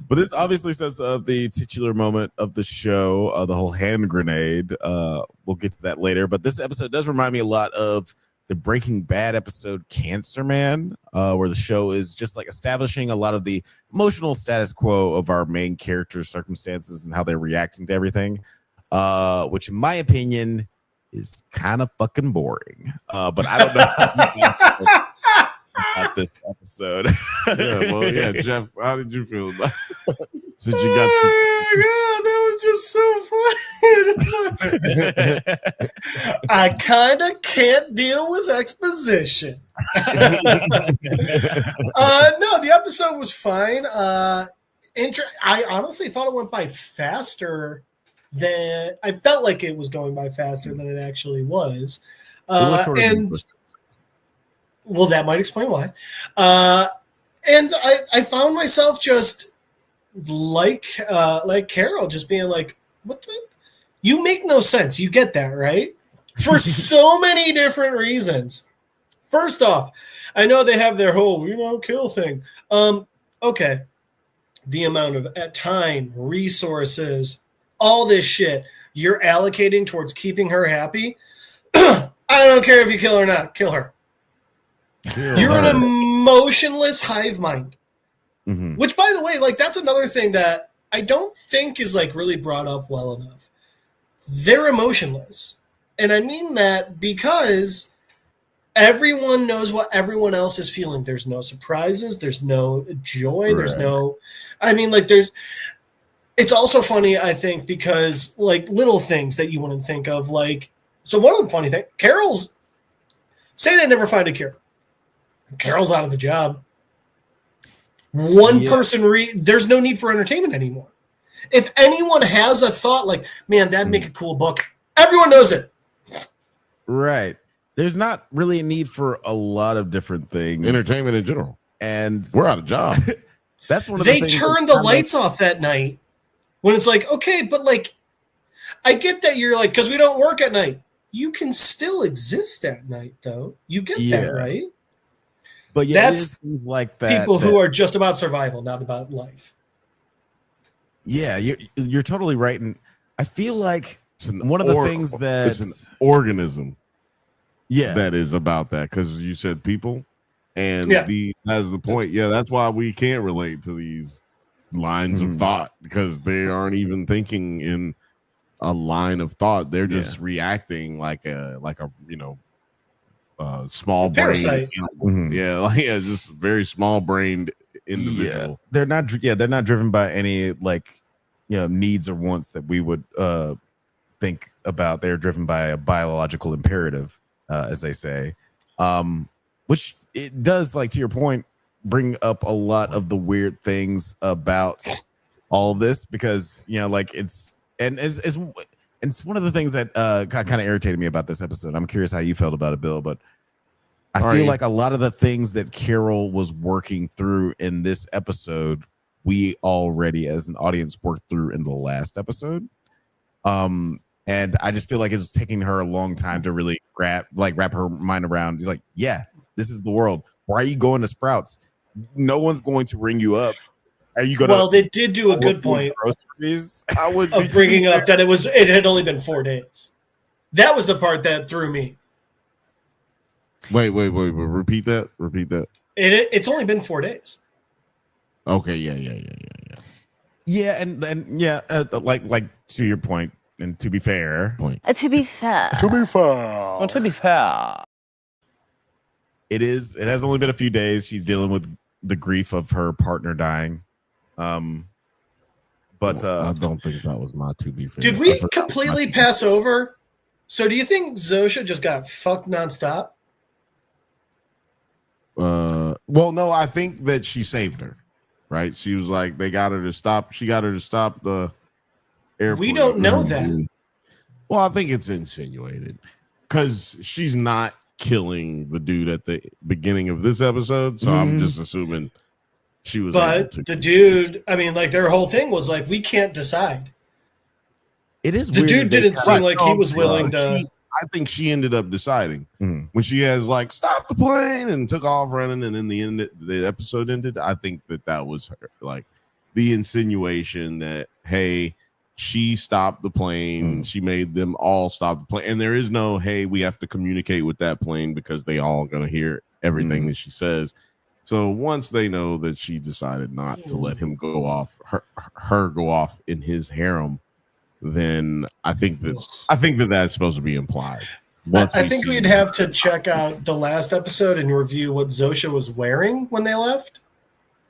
[SPEAKER 1] But this obviously sets up the titular moment of the show, the whole hand grenade. We'll get to that later, but this episode does remind me a lot of the Breaking Bad episode Cancer Man, where the show is just like establishing a lot of the emotional status quo of our main characters' circumstances and how they're reacting to everything, which in my opinion is kind of fucking boring. But I don't know about this episode.
[SPEAKER 2] Jeff, how did you feel about it? Since you
[SPEAKER 3] got God, that was just so funny. I kind of can't deal with exposition. No, the episode was fine. I honestly thought it went by faster than I felt like it was going by faster than it actually was. Well, that might explain why. And I found myself just like Carol, just being like, "What? You make no sense. You get that, right?" For so many different reasons. First off, I know they have their whole kill thing. Okay, the amount of time, resources, all this shit you're allocating towards keeping her happy. I don't care if you kill her or not. Kill her. You're an emotionless hive mind. Mm-hmm. Which, by the way, that's another thing that I don't think is like really brought up well enough. They're emotionless. And I mean that because everyone knows what everyone else is feeling. There's no surprises. There's no joy. There's no, I mean, like it's also funny, I think, because like little things that you wouldn't think of, like, so one of the funny things, Carol's, say they never find a cure. Carol's out of the job. One person, there's no need for entertainment anymore. If anyone has a thought like, man, that'd make a cool book, everyone knows it.
[SPEAKER 1] Right. There's not really a need for a lot of different things.
[SPEAKER 2] Entertainment in general.
[SPEAKER 1] And
[SPEAKER 2] we're out of job.
[SPEAKER 1] That's one of
[SPEAKER 3] they
[SPEAKER 1] the things. They
[SPEAKER 3] turn the lights off that night when it's like, okay, but like, I get that you're like, because we don't work at night. You can still exist at night, though. You get that, right?
[SPEAKER 1] But yeah,
[SPEAKER 3] that's
[SPEAKER 1] it is things like that.
[SPEAKER 3] People who are just about survival, not about life.
[SPEAKER 1] Yeah, you're totally right. And I feel like one of the things that
[SPEAKER 2] it's an organism.
[SPEAKER 1] Yeah,
[SPEAKER 2] that is about that, because you said people, and that's the point. Yeah, that's why we can't relate to these lines of thought, because they aren't even thinking in a line of thought. They're just reacting like a small brain. Just very small brained individual.
[SPEAKER 1] They're not driven by any needs or wants that we would think about. They're driven by a biological imperative. As they say, which it does, like, to your point, bring up a lot of the weird things about all of this, because it's one of the things that kind of irritated me about this episode. I'm curious how you felt about it, Bill, but I feel like a lot of the things that Carol was working through in this episode, we already as an audience worked through in the last episode. And I just feel like it's taking her a long time to really wrap her mind around. He's like, yeah, this is the world. Why are you going to Sprouts? No one's going to ring you up. Are you going?
[SPEAKER 3] Well, they did do a good point of bringing up that it had only been 4 days. That was the part that threw me.
[SPEAKER 2] Wait. Repeat that.
[SPEAKER 3] It's only been 4 days.
[SPEAKER 2] Okay.
[SPEAKER 1] Yeah, and like to your point. And to be fair,
[SPEAKER 8] to be fair,
[SPEAKER 1] it has only been a few days. She's dealing with the grief of her partner dying. But
[SPEAKER 2] I don't think that was my to be fair.
[SPEAKER 3] Did we completely pass over? So do you think Zosha just got fucked nonstop?
[SPEAKER 2] Well, no, I think that she saved her. Right? She was like, they got her to stop. She got her to stop the airport.
[SPEAKER 3] We don't know that.
[SPEAKER 2] Well, I think it's insinuated, because she's not killing the dude at the beginning of this episode. So I'm just assuming she was.
[SPEAKER 3] But the dude, I mean, like, their whole thing was like, we can't decide.
[SPEAKER 1] It is
[SPEAKER 3] the
[SPEAKER 1] weird
[SPEAKER 3] dude didn't seem like he was willing to.
[SPEAKER 2] I think she ended up deciding when she has like stop the plane and took off running, and in the end the episode ended. I think that was her, like, the insinuation that, hey, she stopped the plane. She made them all stop the plane. And there is no, hey, we have to communicate with that plane because they all going to hear everything that she says. So once they know that she decided not to let him go off, her go off in his harem, then I think that that's supposed to be implied.
[SPEAKER 3] I think we'd have to check out the last episode and review what Zosha was wearing when they left.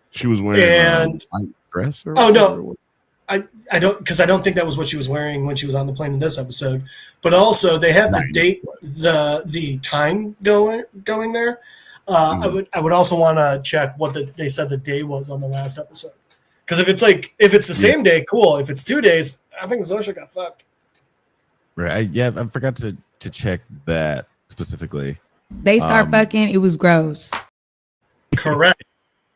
[SPEAKER 2] She was wearing a white dress.
[SPEAKER 3] No. I don't, because I don't think that was what she was wearing when she was on the plane in this episode. But also, they have the date, the time going there. I would also want to check what they said the day was on the last episode. Because if it's the same day, cool. If it's 2 days, I think Zosha got fucked.
[SPEAKER 1] Right? I forgot to check that specifically.
[SPEAKER 9] They start fucking. It was gross.
[SPEAKER 3] Correct.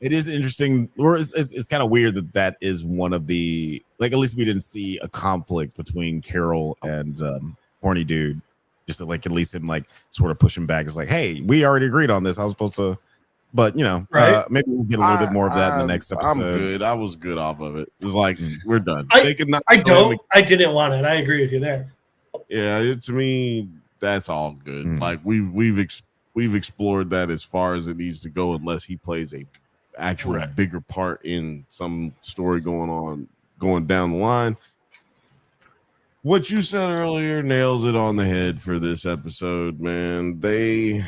[SPEAKER 1] It is interesting, or it's kind of weird that is one of the, like, at least we didn't see a conflict between Carol and horny dude. Just to, like, at least him, like, sort of pushing back. It's like, hey, we already agreed on this. I was supposed to, but right? Maybe we'll get a little bit more of that in the next episode.
[SPEAKER 2] I'm good. I was good off of it. It's like we're done.
[SPEAKER 3] I didn't want it. I agree with you there.
[SPEAKER 2] Yeah, to me, that's all good. Like we've explored that as far as it needs to go, unless he plays a actual bigger part in some story going going down the line. What you said earlier nails it on the head for this episode, man. They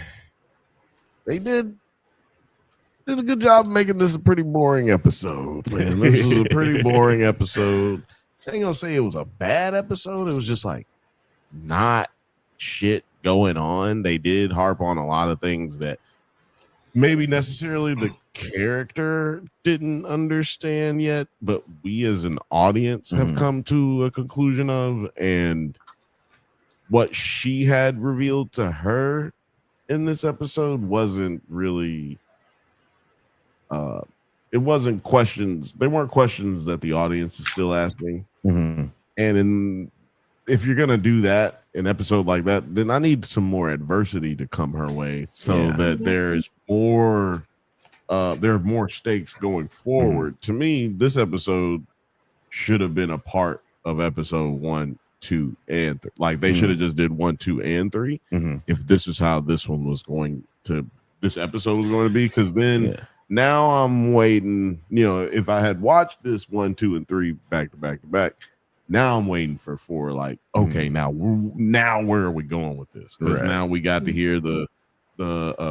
[SPEAKER 2] did a good job making this a pretty boring episode, man. This was a pretty boring episode. I ain't gonna say it was a bad episode. It was just like not shit going on. They did harp on a lot of things that maybe necessarily the character didn't understand yet, but we as an audience have come to a conclusion of, and what she had revealed to her in this episode wasn't really it wasn't questions. They weren't questions that the audience is still asking. And if you're gonna do that, an episode like that, then I need some more adversity to come her way, so that there are more stakes going forward. To me, this episode should have been a part of episode 1, 2, and 3. Like they should have just did 1, 2, and 3. If this is how this episode was going to be, because then now I'm waiting. You know, if I had watched this 1, 2, and 3 back to back to back, now I'm waiting for 4. Like, okay, now where are we going with this? Because now we got to hear the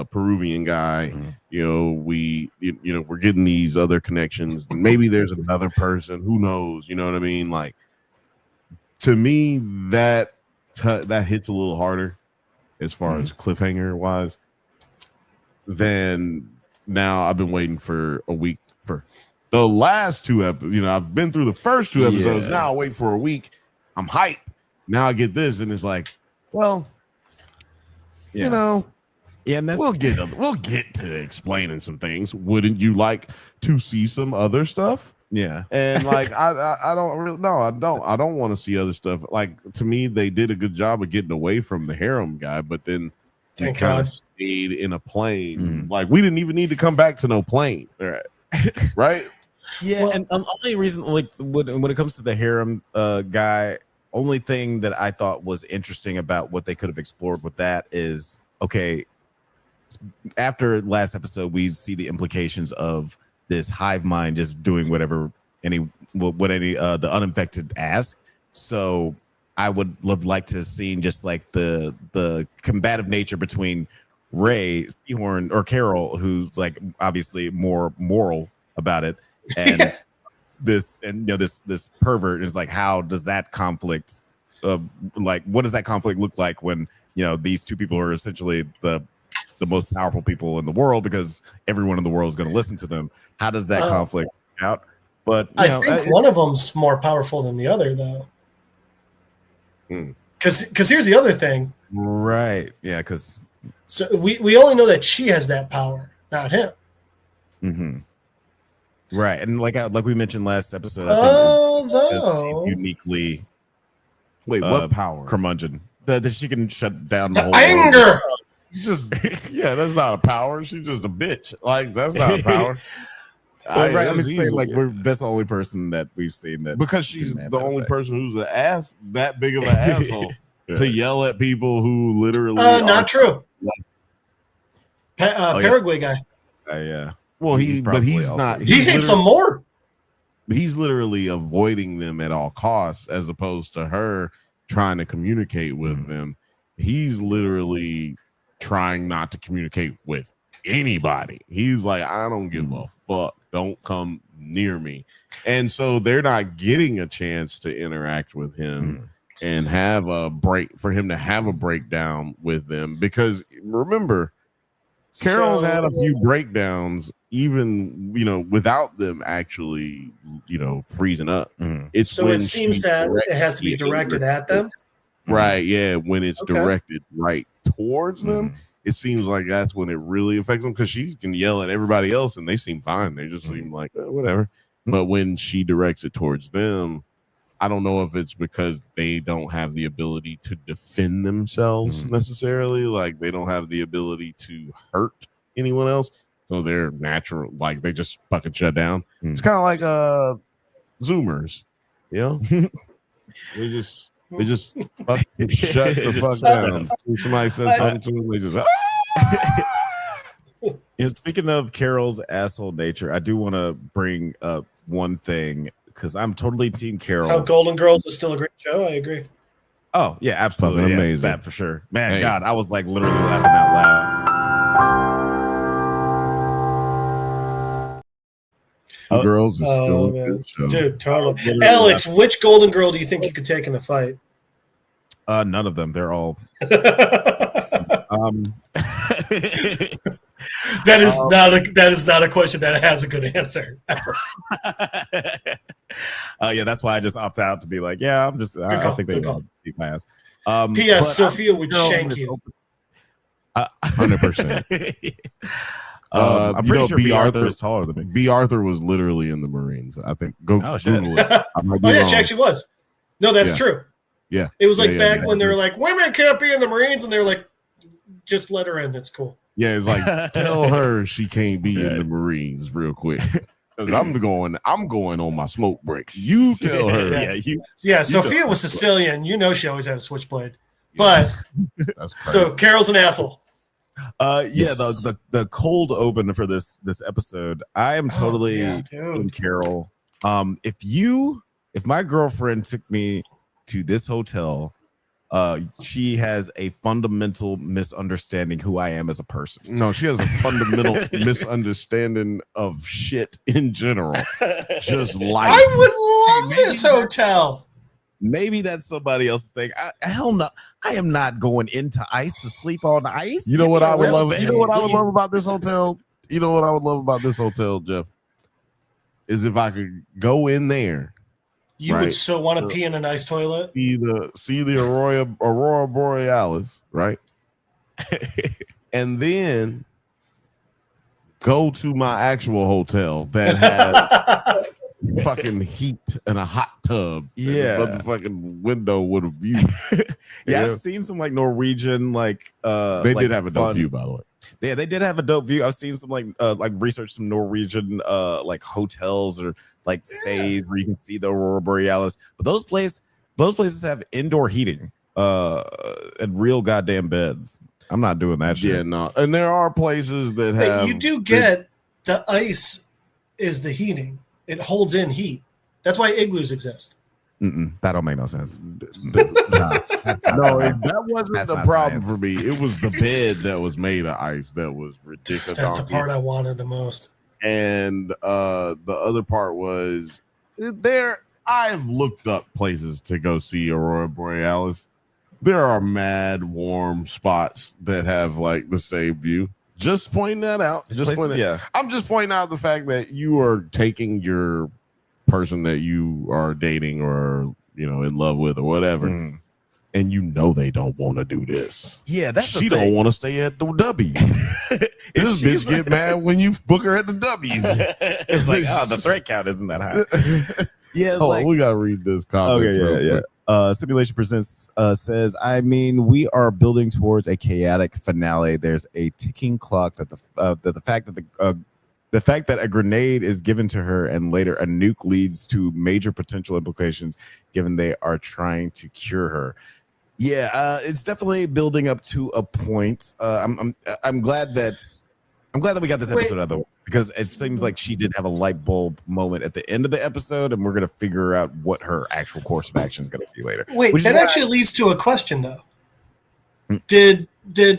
[SPEAKER 2] Peruvian guy. You know, we're getting these other connections. Maybe there's another person. Who knows? You know what I mean? Like, to me, that hits a little harder as far as cliffhanger wise. Than now. I've been waiting for a week for the last 2 episodes. You know, I've been through the first 2 episodes. Now I wait for a week. I'm hyped. Now I get this, and it's like, well, you know.
[SPEAKER 1] Yeah, and
[SPEAKER 2] we'll get to explaining some things. Wouldn't you like to see some other stuff?
[SPEAKER 1] Yeah,
[SPEAKER 2] and like I don't really I don't want to see other stuff. Like, to me, they did a good job of getting away from the harem guy, but then we kind of stayed in a plane. Like, we didn't even need to come back to no plane, right?
[SPEAKER 1] Yeah, and only reason, like, when it comes to the harem guy, only thing that I thought was interesting about what they could have explored with that is, okay, after last episode, we see the implications of this hive mind just doing whatever the uninfected ask. So I would have liked to have seen just like the combative nature between Ray, Seahorn, or Carol, who's like obviously more moral about it, and this pervert is like, how does that conflict what does that conflict look like when, you know, these two people are essentially the most powerful people in the world, because everyone in the world is going to listen to them. How does that conflict out? But
[SPEAKER 3] I think one of them's more powerful than the other, though. Because here's the other thing.
[SPEAKER 1] Right. Yeah, because
[SPEAKER 3] so we only know that she has that power, not him.
[SPEAKER 1] Right. And like we mentioned last episode, I think he's uniquely
[SPEAKER 2] what power?
[SPEAKER 1] Curmudgeon. That she can shut down the whole
[SPEAKER 3] anger.
[SPEAKER 1] World.
[SPEAKER 2] It's just that's not a power. She's just a bitch. Like, that's not a power.
[SPEAKER 1] Right. I'm saying, like, that's the only person that we've seen that,
[SPEAKER 2] because she's the only person who's that big of an asshole to yell at people who literally
[SPEAKER 3] not true. Paraguay guy.
[SPEAKER 1] Yeah.
[SPEAKER 2] Well, he's not.
[SPEAKER 3] He hates them more.
[SPEAKER 2] He's literally avoiding them at all costs, as opposed to her trying to communicate with them. He's literally trying not to communicate with anybody. He's like, I don't give a fuck. Don't come near me. And so they're not getting a chance to interact with him and have a break, for him to have a breakdown with them. Because remember, Carol's had a few breakdowns, even, you know, without them actually, you know, freezing up. It's
[SPEAKER 3] so it seems that it has to be directed at them.
[SPEAKER 2] Right. Yeah. When it's directed right towards them, it seems like that's when it really affects them, because she can yell at everybody else and they seem fine. They just seem like whatever. But when she directs it towards them, I don't know if it's because they don't have the ability to defend themselves necessarily. Like, they don't have the ability to hurt anyone else. So they're natural. Like, they just fucking shut down. It's kind of like Zoomers, you know? They just fucking shut the fuck down. Somebody says something to them, they just
[SPEAKER 1] And speaking of Carol's asshole nature, I do want to bring up one thing because I'm totally Team Carol.
[SPEAKER 3] How Golden Girls is still a great show. I agree.
[SPEAKER 1] Oh yeah, absolutely,
[SPEAKER 2] Fucking
[SPEAKER 1] yeah,
[SPEAKER 2] amazing.
[SPEAKER 1] that for sure. Man,
[SPEAKER 2] Hey.
[SPEAKER 1] God, I was like literally laughing out loud.
[SPEAKER 2] Girls is still a
[SPEAKER 3] man.
[SPEAKER 2] good show.
[SPEAKER 3] Dude, totally.
[SPEAKER 1] Literally
[SPEAKER 3] Alex, which Golden Girl do you think you could take in a fight?
[SPEAKER 1] None of them. They're all.
[SPEAKER 3] That is not a question that has a good answer ever.
[SPEAKER 1] Yeah, that's why I just opt out to be like, yeah, I'm just. I
[SPEAKER 3] call,
[SPEAKER 1] think they
[SPEAKER 3] good
[SPEAKER 1] will
[SPEAKER 3] call.
[SPEAKER 1] beat my ass.
[SPEAKER 3] P.S. Sophia would shank you.
[SPEAKER 2] 100%.
[SPEAKER 1] I'm pretty sure B. Arthur is taller than me.
[SPEAKER 2] B. Arthur was literally in the Marines. I think. Go
[SPEAKER 1] Oh, shit.
[SPEAKER 2] Google it. I might be
[SPEAKER 3] Oh yeah,
[SPEAKER 2] wrong.
[SPEAKER 3] she actually was. No, that's
[SPEAKER 2] Yeah.
[SPEAKER 3] true.
[SPEAKER 2] Yeah.
[SPEAKER 3] It was like
[SPEAKER 2] Yeah,
[SPEAKER 3] back
[SPEAKER 2] yeah.
[SPEAKER 3] when they were like, women can't be in the Marines, and they were like, just let her in. It's cool.
[SPEAKER 2] Yeah, it's like tell her she can't be in the Marines real quick. Because I'm going on my smoke breaks. You tell her.
[SPEAKER 3] Yeah, Sophia was Sicilian. You know she always had a switchblade. But
[SPEAKER 2] That's crazy.
[SPEAKER 3] so Carol's an asshole.
[SPEAKER 1] Yeah,
[SPEAKER 2] Yes.
[SPEAKER 1] the cold open for this episode, I am totally
[SPEAKER 3] yeah, dude.
[SPEAKER 1] in Carol. If my girlfriend took me to this hotel, she has a fundamental misunderstanding who I am as a person.
[SPEAKER 2] No, she has a fundamental misunderstanding of shit in general. Just life.
[SPEAKER 3] I would love this hotel.
[SPEAKER 1] Maybe that's somebody else's thing. Hell no, I am not going into ice to sleep on ice.
[SPEAKER 2] You know what I would love?
[SPEAKER 1] Wristband,
[SPEAKER 2] You know what I would
[SPEAKER 1] please.
[SPEAKER 2] love about this hotel? You know what I would love about this hotel, Jeff? Is if I could go in there,
[SPEAKER 3] You
[SPEAKER 2] Right.
[SPEAKER 3] would so want to pee in a nice toilet.
[SPEAKER 2] see the Aurora Borealis, right? And then go to my actual hotel that has fucking heat and a hot tub.
[SPEAKER 1] Yeah.
[SPEAKER 2] And a motherfucking window with a view.
[SPEAKER 1] Yeah, I've seen some like Norwegian
[SPEAKER 2] They did have a dope view, by the way.
[SPEAKER 1] Yeah, they did have a dope view. I've seen some like research some Norwegian like hotels or like stays where you can see the Aurora Borealis. But those places have indoor heating and real goddamn beds. I'm not doing that shit.
[SPEAKER 2] Yeah, no. And there are places that have.
[SPEAKER 3] But you do get the ice is the heating. It holds in heat. That's why igloos exist.
[SPEAKER 1] That don't make no sense.
[SPEAKER 2] No, that wasn't
[SPEAKER 1] That's
[SPEAKER 2] the
[SPEAKER 1] not
[SPEAKER 2] problem
[SPEAKER 1] science.
[SPEAKER 2] for me. It was the bed that was made of ice that was ridiculous.
[SPEAKER 3] That's the part I wanted the most.
[SPEAKER 2] And the other part was there. I've looked up places to go see Aurora Borealis. There are mad warm spots that have like the same view. Just pointing that out. I'm just pointing out the fact that you are taking your person that you are dating or in love with or whatever, and they don't want to do this.
[SPEAKER 1] Yeah, that's
[SPEAKER 2] she
[SPEAKER 1] the thing.
[SPEAKER 2] don't want to stay at the W. This bitch get mad when you book her at the W.
[SPEAKER 1] It's like, oh, the threat count isn't that high. Yeah, it's
[SPEAKER 2] we gotta read this comment.
[SPEAKER 1] Okay, yeah. Simulation Presents says, I mean, we are building towards a chaotic finale. There's a ticking clock that the fact that a grenade is given to her and later a nuke leads to major potential implications given they are trying to cure her. Yeah, it's definitely building up to a point. I'm glad that we got this episode out of the way because it seems like she did have a light bulb moment at the end of the episode, and we're gonna figure out what her actual course of action is gonna be later.
[SPEAKER 3] Wait, that actually leads to a question though. Did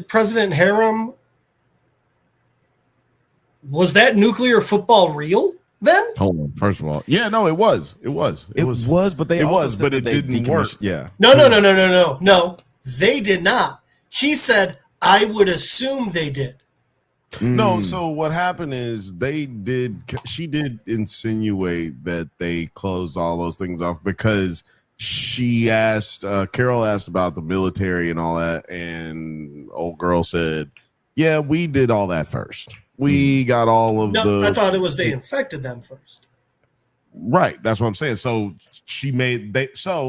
[SPEAKER 3] President Harem, was that nuclear football real then?
[SPEAKER 2] Hold on. First of all, yeah, no, it was,
[SPEAKER 1] but they also said
[SPEAKER 2] but
[SPEAKER 1] that
[SPEAKER 2] it
[SPEAKER 1] they
[SPEAKER 2] didn't work.
[SPEAKER 1] Yeah.
[SPEAKER 3] No. They did not. He said, I would assume they did.
[SPEAKER 2] No, so what happened is she did insinuate that they closed all those things off because Carol asked about the military and all that, and old girl said, yeah, we did all that first. We got all of
[SPEAKER 3] I thought it was they infected them first.
[SPEAKER 2] Right, that's what I'm saying. So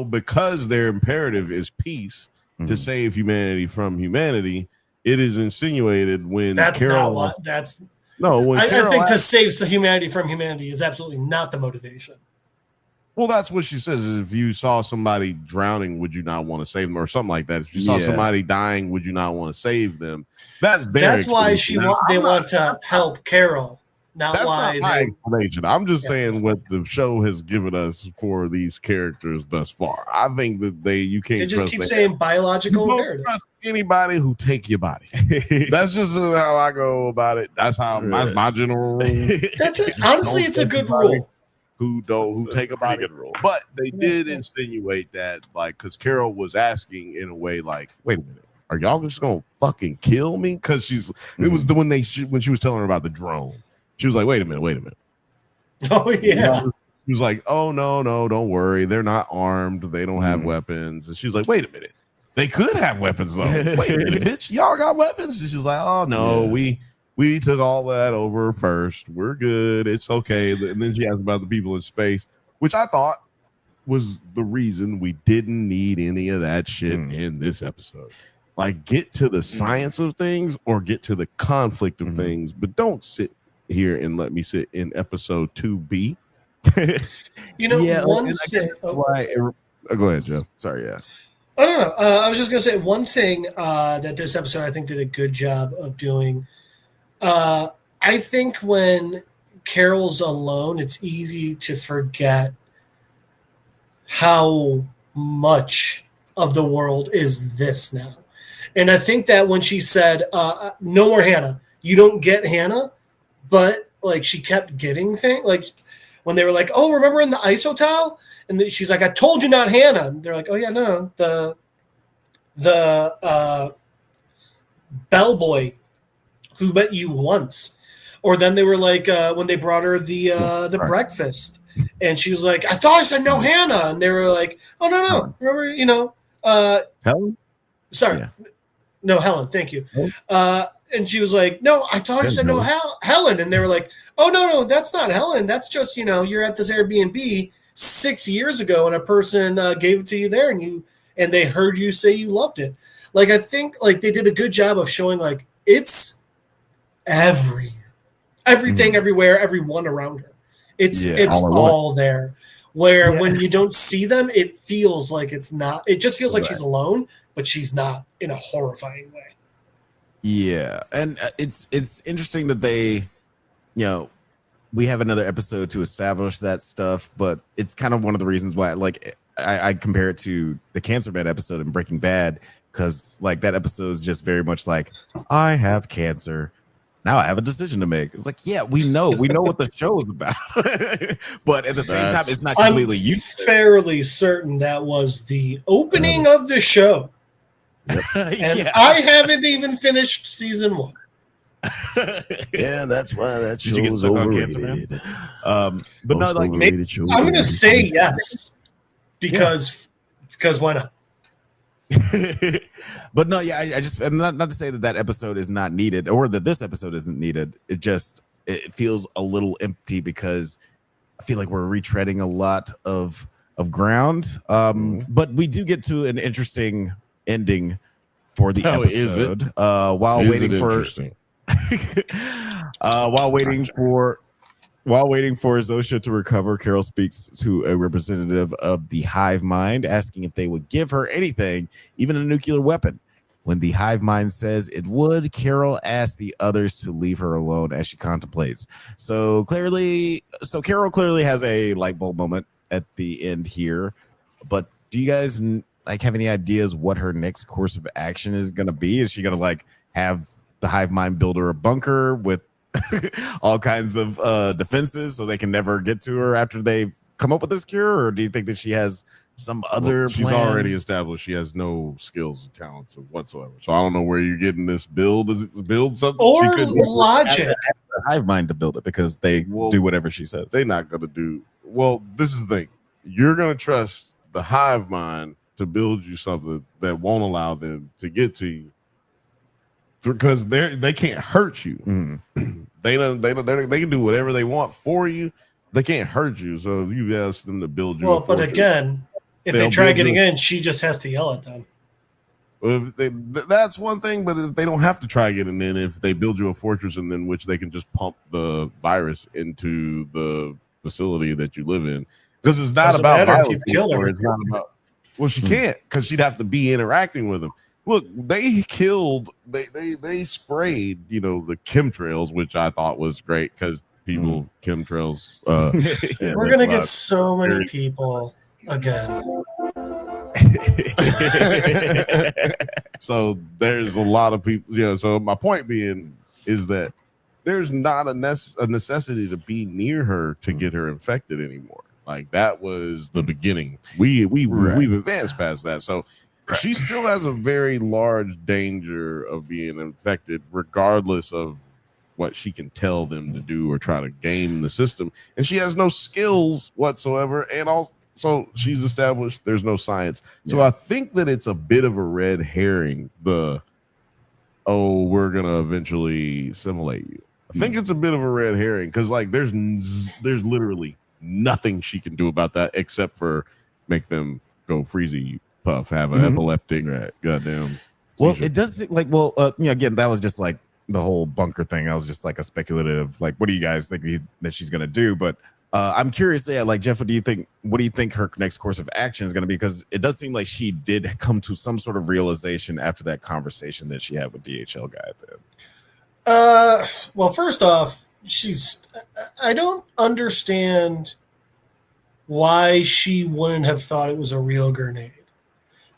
[SPEAKER 2] because their imperative is peace to save humanity from humanity, it is insinuated when
[SPEAKER 3] that's
[SPEAKER 2] Carol.
[SPEAKER 3] Not what that's.
[SPEAKER 2] No, when
[SPEAKER 3] I
[SPEAKER 2] Carol
[SPEAKER 3] think to save humanity from humanity is absolutely not the motivation.
[SPEAKER 2] Well, that's what she says. Is if you saw somebody drowning, would you not want to save them, or something like that? If you saw somebody dying, would you not want to save them? That's
[SPEAKER 3] why they want to help Carol, not
[SPEAKER 2] That's
[SPEAKER 3] why
[SPEAKER 2] not my
[SPEAKER 3] they.
[SPEAKER 2] explanation. I'm just saying what the show has given us for these characters thus far. I think that you can't
[SPEAKER 3] They just
[SPEAKER 2] trust
[SPEAKER 3] keep
[SPEAKER 2] them.
[SPEAKER 3] saying biological
[SPEAKER 2] You don't
[SPEAKER 3] imperative.
[SPEAKER 2] trust anybody who take your body. That's just how I go about it. That's that's my general rule.
[SPEAKER 3] That's it. Honestly, it's a good rule.
[SPEAKER 2] Who take a body.
[SPEAKER 1] good rule.
[SPEAKER 2] But they did insinuate that, like, because Carol was asking in a way like, wait a minute, are y'all just gonna fucking kill me? Because it was when she was telling her about the drone. She was like, wait a minute.
[SPEAKER 3] Oh yeah.
[SPEAKER 2] She was like, oh no, don't worry, they're not armed, they don't have weapons. And she's like, wait a minute, they could have weapons though. Wait a minute, bitch, y'all got weapons? And she's like, oh no, we took all that over first. We're good. It's okay. And then she asked about the people in space, which I thought was the reason we didn't need any of that shit in this episode. Like, get to the science of things or get to the conflict of things, but don't sit here and let me sit in episode 2B.
[SPEAKER 3] You know, one thing.
[SPEAKER 2] Go ahead, Joe.
[SPEAKER 1] Sorry, yeah.
[SPEAKER 3] I don't know. I was just gonna say one thing that this episode I think did a good job of doing. I think when Carol's alone, it's easy to forget how much of the world is this now. And I think that when she said, no more Hannah, you don't get Hannah, but like she kept getting things. Like when they were like, oh, remember in the ISO towel? And she's like, I told you not Hannah. And they're like, oh yeah, no. The bellboy who met you once. Or then they were like, when they brought her the breakfast, and she was like, I thought I said no Hannah. And they were like, oh no. Remember,
[SPEAKER 2] Helen?
[SPEAKER 3] Sorry. Yeah. No, Helen, thank you. And she was like, no, I thought I said no Helen. And they were like, oh no, that's not Helen. That's just, you're at this Airbnb 6 years ago and a person gave it to you there and they heard you say you loved it. Like, I think like they did a good job of showing like it's everything, everywhere, everyone around her. It's all there. Where when you don't see them, it feels like it's not. It just feels like she's alone, but she's not in a horrifying way. Yeah,
[SPEAKER 1] and it's interesting that they, we have another episode to establish that stuff, but it's kind of one of the reasons why, like, I compare it to the Cancer Bed episode in Breaking Bad, because like that episode is just very much like, I have cancer. Now I have a decision to make. It's like, yeah, we know what the show is about, but at the same time, it's not completely.
[SPEAKER 3] I'm fairly certain that was the opening of the show, and I haven't even finished season 1.
[SPEAKER 2] Yeah, that's why that show
[SPEAKER 1] was overrated. But no, like
[SPEAKER 3] I'm going to say yes because why not?
[SPEAKER 1] But no, yeah, I just not to say that episode is not needed or that this episode isn't needed. It feels a little empty because I feel like we're retreading a lot of ground. But we do get to an interesting ending for the episode. While waiting for Zosha to recover, Carol speaks to a representative of the Hive Mind, asking if they would give her anything, even a nuclear weapon. When the Hive Mind says it would, Carol asks the others to leave her alone as she contemplates. So Carol clearly has a light bulb moment at the end here. But do you guys have any ideas what her next course of action is going to be? Is she going to have the Hive Mind build her a bunker with all kinds of defenses so they can never get to her after they come up with this cure? Or do you think that she has some other
[SPEAKER 2] she's
[SPEAKER 1] plan?
[SPEAKER 2] Already established she has no skills or talents whatsoever, so I don't know where you're getting this build. Is it build something
[SPEAKER 3] or logic?
[SPEAKER 1] Hive Mind to build it because they do whatever she says.
[SPEAKER 2] They're not gonna do this is the thing. You're gonna trust the Hive Mind to build you something that won't allow them to get to you because they can't hurt you. They can do whatever they want for you. They can't hurt you. So if you ask them to build you,
[SPEAKER 3] but again, if they try getting in, she just has to yell at them.
[SPEAKER 2] That's one thing. But if they don't have to try getting in, if they build you a fortress and then which they can just pump the virus into the facility that you live in, because it's not about violence. It's not about. Well, she can't because she'd have to be interacting with them. Look, they sprayed, the chemtrails, which I thought was great because people, chemtrails.
[SPEAKER 3] We're gonna get so many people again.
[SPEAKER 2] So there's a lot of people, so my point being is that there's not a necessity to be near her to get her infected anymore. Like that was the beginning. We've advanced past that. So she still has a very large danger of being infected, regardless of what she can tell them to do or try to game the system. And she has no skills whatsoever. And also she's established there's no science. So I think that it's a bit of a red herring. We're going to eventually assimilate you. I think it's a bit of a red herring because like there's literally nothing she can do about that except for make them go freezy puff, have an epileptic goddamn.
[SPEAKER 1] Well, it does like again, that was just like the whole bunker thing. That was just like a speculative, like, what do you guys think that she's gonna do? But I'm curious, like Jeff, what do you think her next course of action is gonna be? Because it does seem like she did come to some sort of realization after that conversation that she had with DHL guy then.
[SPEAKER 3] Well, first off, I don't understand why she wouldn't have thought it was a real grenade.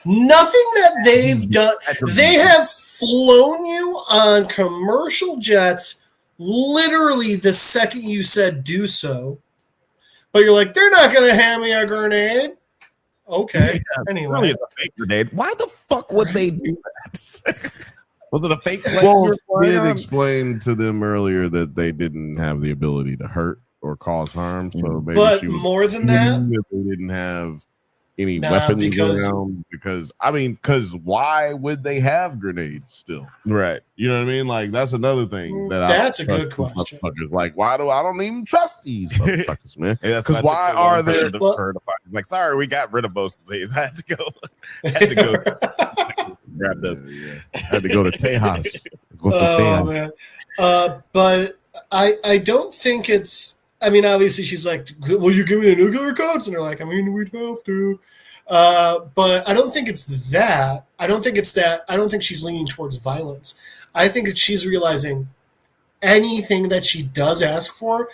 [SPEAKER 3] Nothing that they've done. They have flown you on commercial jets literally the second you said do so. But you're like, they're not going to hand me a grenade. Okay. Anyway.
[SPEAKER 1] Really, it's a fake grenade. Why the fuck would they do that? Was it a fake plane?
[SPEAKER 2] Well, we did explain to them earlier that they didn't have the ability to hurt or cause harm. So maybe
[SPEAKER 3] but
[SPEAKER 2] she was
[SPEAKER 3] more than that,
[SPEAKER 2] they didn't have any weapons around because why would they have grenades still?
[SPEAKER 1] Right.
[SPEAKER 2] You know what I mean? Like that's another thing
[SPEAKER 3] that's a good question.
[SPEAKER 2] Like why do I don't even trust these motherfuckers, man?
[SPEAKER 1] Because
[SPEAKER 2] why are there?
[SPEAKER 1] Like, sorry, we got rid of most of these. I had to go grab those.
[SPEAKER 2] I had to go to Tejas.
[SPEAKER 3] Man. But I don't think it's. I mean, obviously, she's like, "Will you give me the nuclear codes?" And they're like, "I mean, we'd have to." But I don't think it's that. I don't think it's that. I don't think she's leaning towards violence. I think she's realizing anything that she does ask for,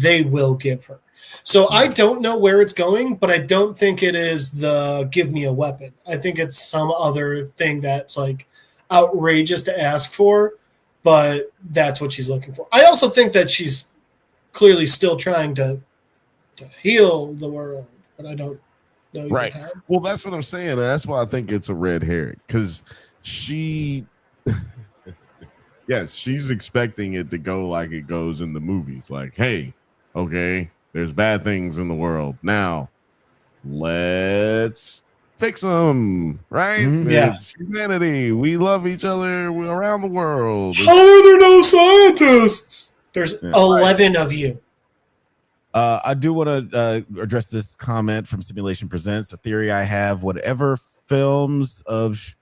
[SPEAKER 3] they will give her. So I don't know where it's going, but I don't think it is the give me a weapon. I think it's some other thing that's like outrageous to ask for, but that's what she's looking for. I also think that she's clearly still trying to heal the world, but I don't know.
[SPEAKER 2] Right. Well, that's what I'm saying. That's why I think it's a red herring because she's expecting it to go like it goes in the movies. Like, hey, okay, there's bad things in the world. Now, let's fix them, right?
[SPEAKER 3] Yeah.
[SPEAKER 2] It's humanity. We love each other around the world.
[SPEAKER 3] How are there no scientists? There's 11 of you.
[SPEAKER 1] I do want to address this comment from Simulation Presents. A theory I have: whatever films of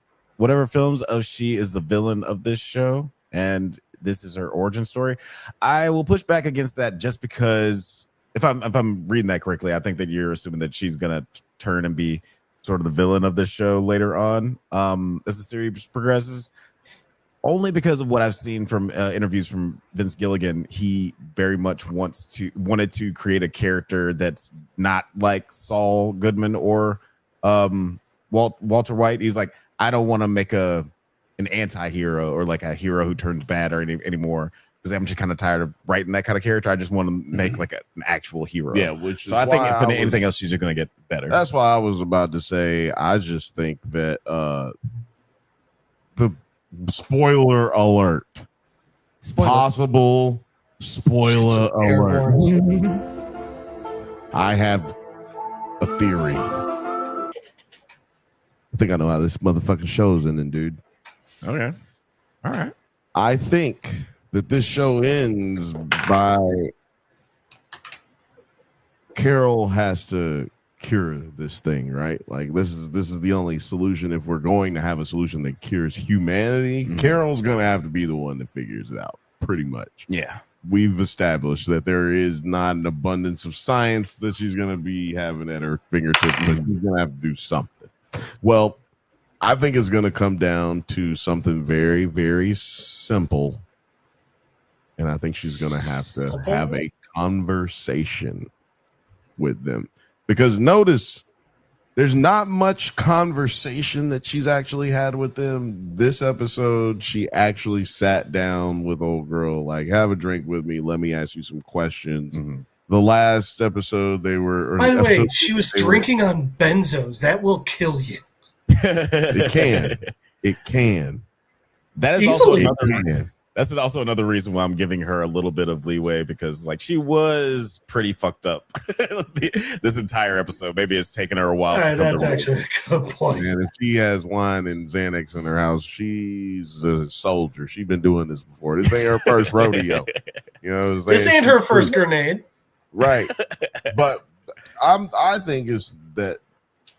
[SPEAKER 1] she is the villain of this show, and this is her origin story. I will push back against that just because if I'm reading that correctly, I think that you're assuming that she's gonna turn and be sort of the villain of this show later on as the series progresses. Only because of what I've seen from interviews from Vince Gilligan, he very much wanted to create a character that's not like Saul Goodman or Walter White. He's like, I don't want to make an anti-hero or like a hero who turns bad or anymore because I'm just kind of tired of writing that kind of character. I just want to make like an actual hero.
[SPEAKER 2] Yeah,
[SPEAKER 1] I think if anything else, she's going to get better.
[SPEAKER 2] That's why I was about to say. I just think that the spoiler alert. Possible spoiler alert. I have a theory. I think I know how this motherfucking show's ending, dude.
[SPEAKER 1] Okay. All right.
[SPEAKER 2] I think that this show ends by Carol has to cure this thing, right? Like this is the only solution if we're going to have a solution that cures humanity. Mm-hmm. Carol's gonna have to be the one that figures it out, pretty much.
[SPEAKER 1] Yeah.
[SPEAKER 2] We've established that there is not an abundance of science that she's gonna be having at her fingertips, but she's gonna have to do something. Well, I think it's gonna come down to something very, very simple. and I think she's going to have to have a conversation with them, because notice there's not much conversation that she's actually had with them. This episode, she actually sat down with old girl, like, have a drink with me. Let me ask you some questions. Mm-hmm. The last episode they were.
[SPEAKER 3] By the way, she was drinking on benzos. That will kill you.
[SPEAKER 2] It can. It can.
[SPEAKER 1] That is also another. That's also another reason why I'm giving her a little bit of leeway, because like she was pretty fucked up this entire episode. Maybe it's taken her a while.
[SPEAKER 3] That's actually a good point.
[SPEAKER 2] And if she has wine and Xanax in her house, she's a soldier. She's been doing this before. This ain't her first rodeo. You know what I'm saying?
[SPEAKER 3] This ain't her first grenade.
[SPEAKER 2] Right. But I think is that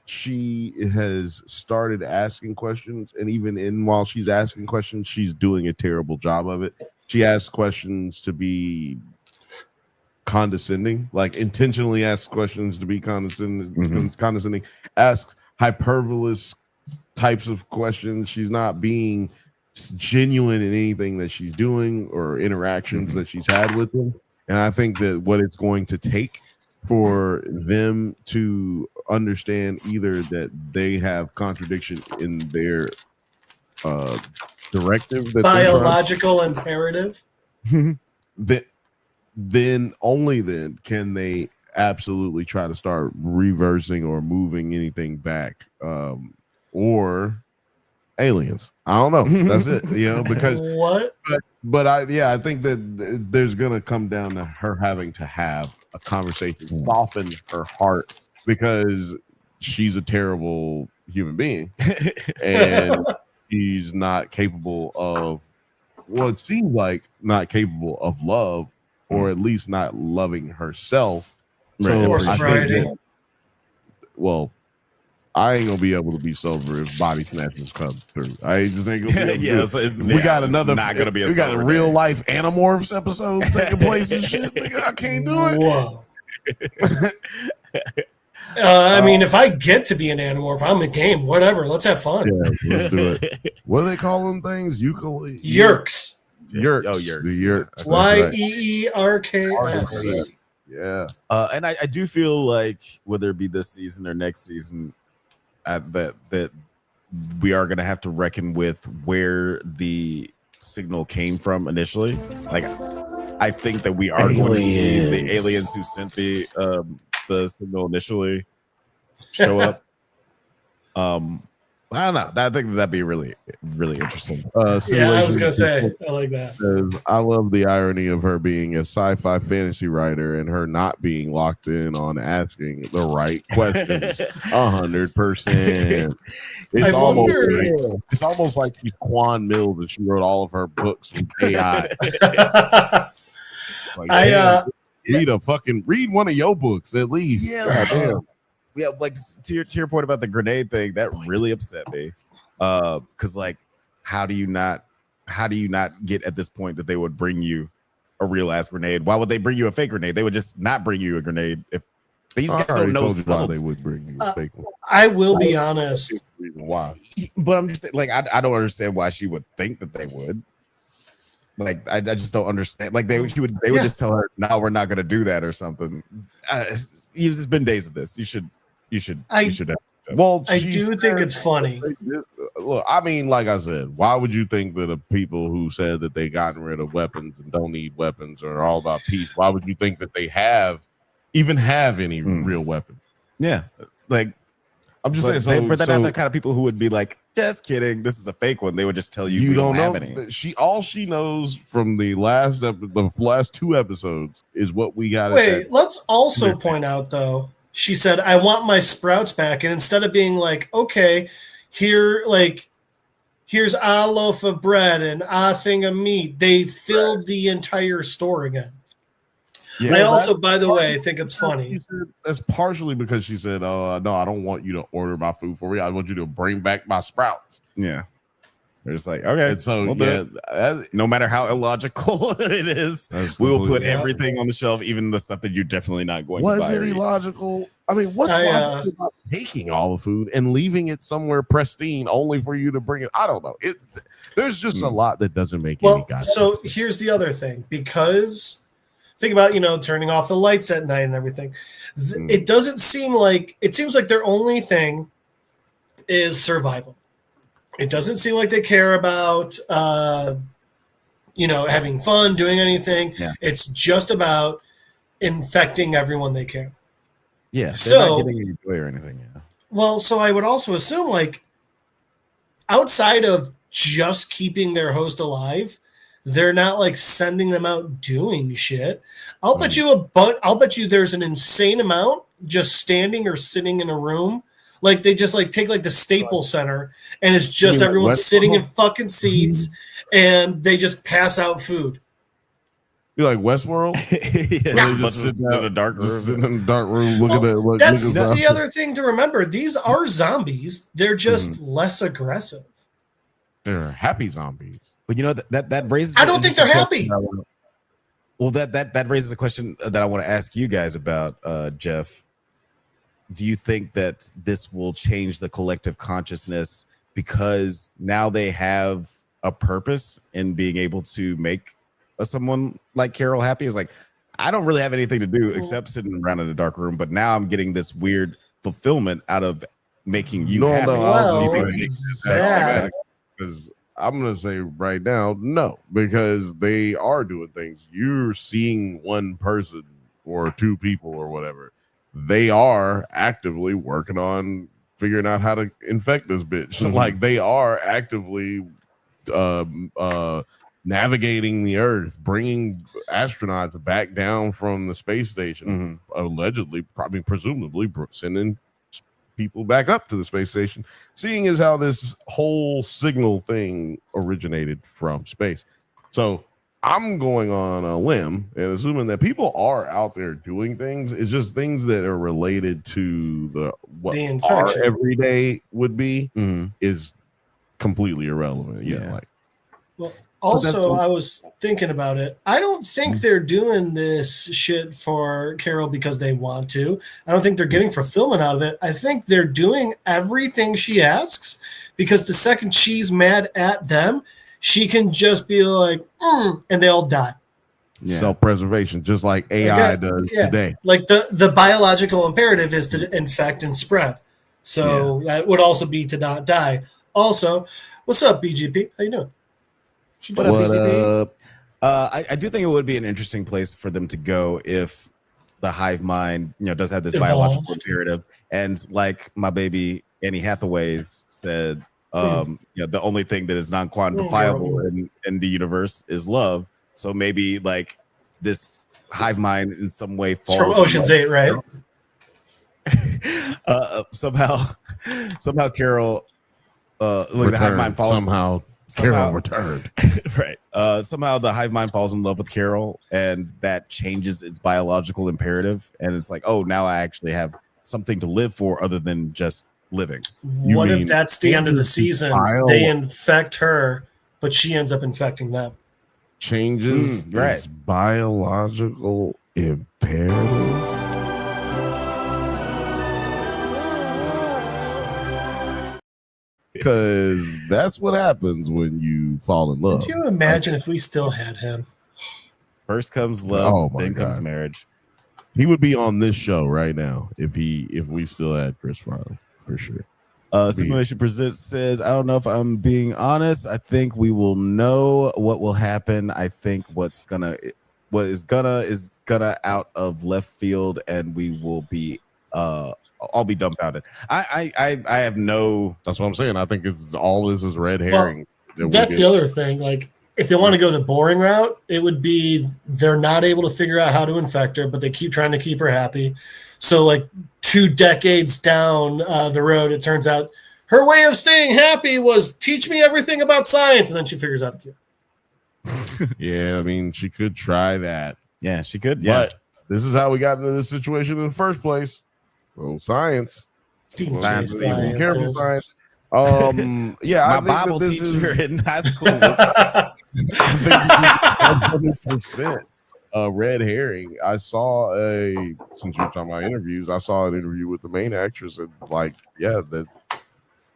[SPEAKER 2] she has started asking questions, and even while she's asking questions, she's doing a terrible job of it. She asks questions to be condescending, like intentionally asks questions to be condescending, asks hyperbolous types of questions. She's not being genuine in anything that she's doing or interactions that she's had with them. And I think that what it's going to take for them to understand either that they have contradiction in their directive, that
[SPEAKER 3] biological imperative,
[SPEAKER 2] that then only then can they absolutely try to start reversing or moving anything back, or aliens. I don't know. That's it. You know, because
[SPEAKER 3] what?
[SPEAKER 2] But I think that there's gonna come down to her having to have a conversation, soften her heart, because she's a terrible human being and she's not capable of, well, it seems like not capable of love, or at least not loving herself. So I think that, well, I ain't gonna be able to be sober if body snatchers come through. I just ain't gonna be able to. We got another.
[SPEAKER 1] Not gonna be.
[SPEAKER 2] We got a real life Animorphs episodes taking place and shit. Nigga, I can't do it.
[SPEAKER 3] Whoa. I mean, if I get to be an Animorph, I'm a game. Whatever. Let's have fun.
[SPEAKER 2] Yeah, let's do it. What do they call them things? Ukulele.
[SPEAKER 3] Yerks.
[SPEAKER 2] Yerks.
[SPEAKER 1] Oh, Yerks.
[SPEAKER 2] The Yerks.
[SPEAKER 3] Yeerks.
[SPEAKER 2] Yeah.
[SPEAKER 1] And I do feel like whether it be this season or next season, that we are going to have to reckon with where the signal came from initially. Like, I think that we are going to see the aliens who sent the signal initially show up. I don't know. I think that'd be really, really interesting.
[SPEAKER 3] Yeah, I was gonna say, I like that.
[SPEAKER 2] I love the irony of her being a sci-fi fantasy writer and her not being locked in on asking the right questions 100%. It's almost like she's Quan Mills and she wrote all of her books with AI. Like, read one of your books at least.
[SPEAKER 1] Yeah. Yeah, like to your point about the grenade thing, that really upset me. Because like, how do you not get at this point that they would bring you a real ass grenade? Why would they bring you a fake grenade? They would just not bring you a grenade if these guys don't know
[SPEAKER 2] why they would bring you a fake one.
[SPEAKER 3] I will be honest.
[SPEAKER 2] Why?
[SPEAKER 1] But I'm just saying, like, I don't understand why she would think that they would. Like, I just don't understand. Like, they would just tell her, no, we're not going to do that or something. It's been days of this. You should have.
[SPEAKER 2] Well,
[SPEAKER 3] I do think it's funny.
[SPEAKER 2] Look, I mean, like I said, why would you think that the people who said that they gotten rid of weapons and don't need weapons or are all about peace, why would you think that they even have any real weapon?
[SPEAKER 1] Yeah, like, I'm just saying. But they're not the kind of people who would be like, just kidding, this is a fake one. They would just tell you,
[SPEAKER 2] you don't know.
[SPEAKER 1] Have any.
[SPEAKER 2] All she knows from the last two episodes is what we got.
[SPEAKER 3] Wait, let's also point out though. She said, I want my sprouts back. And instead of being like, okay, here's a loaf of bread and a thing of meat, they filled the entire store again. Yeah, I also, by the way, think it's funny.
[SPEAKER 2] That's partially because she said, no, I don't want you to order my food for me. I want you to bring back my sprouts.
[SPEAKER 1] Yeah. They're just like, okay.
[SPEAKER 2] And so,
[SPEAKER 1] no matter how illogical it is, we will put everything on the shelf, even the stuff that you're definitely not going to buy.
[SPEAKER 2] Was it illogical? I mean, what's logical about taking all the food and leaving it somewhere pristine only for you to bring it? I don't know. There's just a lot that doesn't make any sense.
[SPEAKER 3] So here's the other thing, because think about, turning off the lights at night and everything. It doesn't seem like, it seems like their only thing is survival. It doesn't seem like they care about, having fun, doing anything. Yeah. It's just about infecting everyone they can.
[SPEAKER 1] Yeah, they're not getting any joy or anything. Yeah.
[SPEAKER 3] Well, so I would also assume, like, outside of just keeping their host alive, they're not like sending them out doing shit. I'll bet you there's an insane amount just standing or sitting in a room. Like they just like take like the Staples Center and it's just everyone sitting in fucking seats and they just pass out food.
[SPEAKER 2] You like Westworld?
[SPEAKER 1] Yeah, they just sitting in a dark room.
[SPEAKER 2] Sitting in a dark room looking at.
[SPEAKER 3] That's the other thing to remember. These are zombies. They're just less aggressive.
[SPEAKER 2] They're happy zombies.
[SPEAKER 1] But that raises.
[SPEAKER 3] I don't think they're happy.
[SPEAKER 1] Well, that raises a question that I want to ask you guys about, Jeff. Do you think that this will change the collective consciousness because now they have a purpose in being able to make someone like Carol happy? Is like, I don't really have anything to do except sitting around in a dark room, but now I'm getting this weird fulfillment out of making you happy.
[SPEAKER 2] Because I'm going to say right now, no, because they are doing things. You're seeing one person or two people or whatever. They are actively working on figuring out how to infect this bitch. Like they are actively navigating the Earth, bringing astronauts back down from the space station, allegedly, probably, presumably sending people back up to the space station, seeing as how this whole signal thing originated from space. So I'm going on a limb and assuming that people are out there doing things. It's just things that are related to what our everyday would be is completely irrelevant.
[SPEAKER 3] Well, also, I was thinking about it. I don't think they're doing this shit for Carol because they want to. I don't think they're getting fulfillment out of it. I think they're doing everything she asks because the second she's mad at them, she can just be like, and they all die.
[SPEAKER 2] Yeah. Self-preservation, just like AI does today.
[SPEAKER 3] Like the biological imperative is to infect and spread. So that would also be to not die. Also, what's up, BGP? How you doing?
[SPEAKER 1] What up? I do think it would be an interesting place for them to go if the hive mind, does have this biological imperative. And like my baby Annie Hathaway's said, the only thing that is non-quantifiable in the universe is love. So maybe like this hive mind in some way falls.
[SPEAKER 3] It's from Ocean's 8, right?
[SPEAKER 1] Somehow Carol. The hive mind falls.
[SPEAKER 2] Carol returned.
[SPEAKER 1] Right. Somehow the hive mind falls in love with Carol, and that changes its biological imperative. And it's like, oh, now I actually have something to live for other than just living.
[SPEAKER 3] What if that's the end of the season? They infect her, but she ends up infecting them.
[SPEAKER 2] Changes its biological imperative. Because that's what happens when you fall in love.
[SPEAKER 3] Could you imagine if we still had him?
[SPEAKER 1] First comes love, then comes marriage.
[SPEAKER 2] He would be on this show right now if we still had Chris Farley, for sure.
[SPEAKER 1] Simulation Presents says, I don't know if I'm being honest. I think we will know what will happen. I think what is gonna out of left field, and we will be I'll be dumbfounded. I have no.
[SPEAKER 2] That's what I'm saying. I think it's all this is red herring.
[SPEAKER 3] Well, that's the other thing. Like, if they want to go the boring route, it would be they're not able to figure out how to infect her, but they keep trying to keep her happy. So, like 2 decades down the road, it turns out her way of staying happy was teach me everything about science, and then she figures out a cure.
[SPEAKER 2] Yeah, I mean, she could try that.
[SPEAKER 1] Yeah, she could. Yeah,
[SPEAKER 2] but this is how we got into this situation in the first place. Well, science.
[SPEAKER 1] Science.
[SPEAKER 2] Careful, science.
[SPEAKER 1] My Bible teacher in high school.
[SPEAKER 2] I think 100%. red herring. I saw since you're talking about interviews, I saw an interview with the main actress and that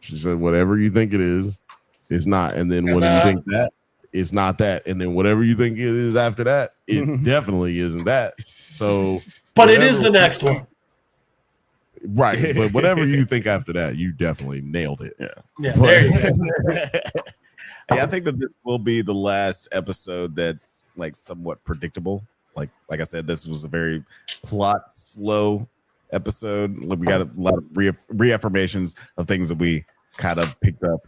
[SPEAKER 2] she said whatever you think it is, it's not. And then what do you think that? It's not that. And then whatever you think it is after that, it definitely isn't that. So
[SPEAKER 3] but it is the next one.
[SPEAKER 2] Right. But whatever you think after that, you definitely nailed it.
[SPEAKER 3] Yeah. There you go.
[SPEAKER 1] Yeah, I think that this will be the last episode that's like somewhat predictable. Like I said, this was a very plot slow episode. We got a lot of reaffirmations of things that we kind of picked up.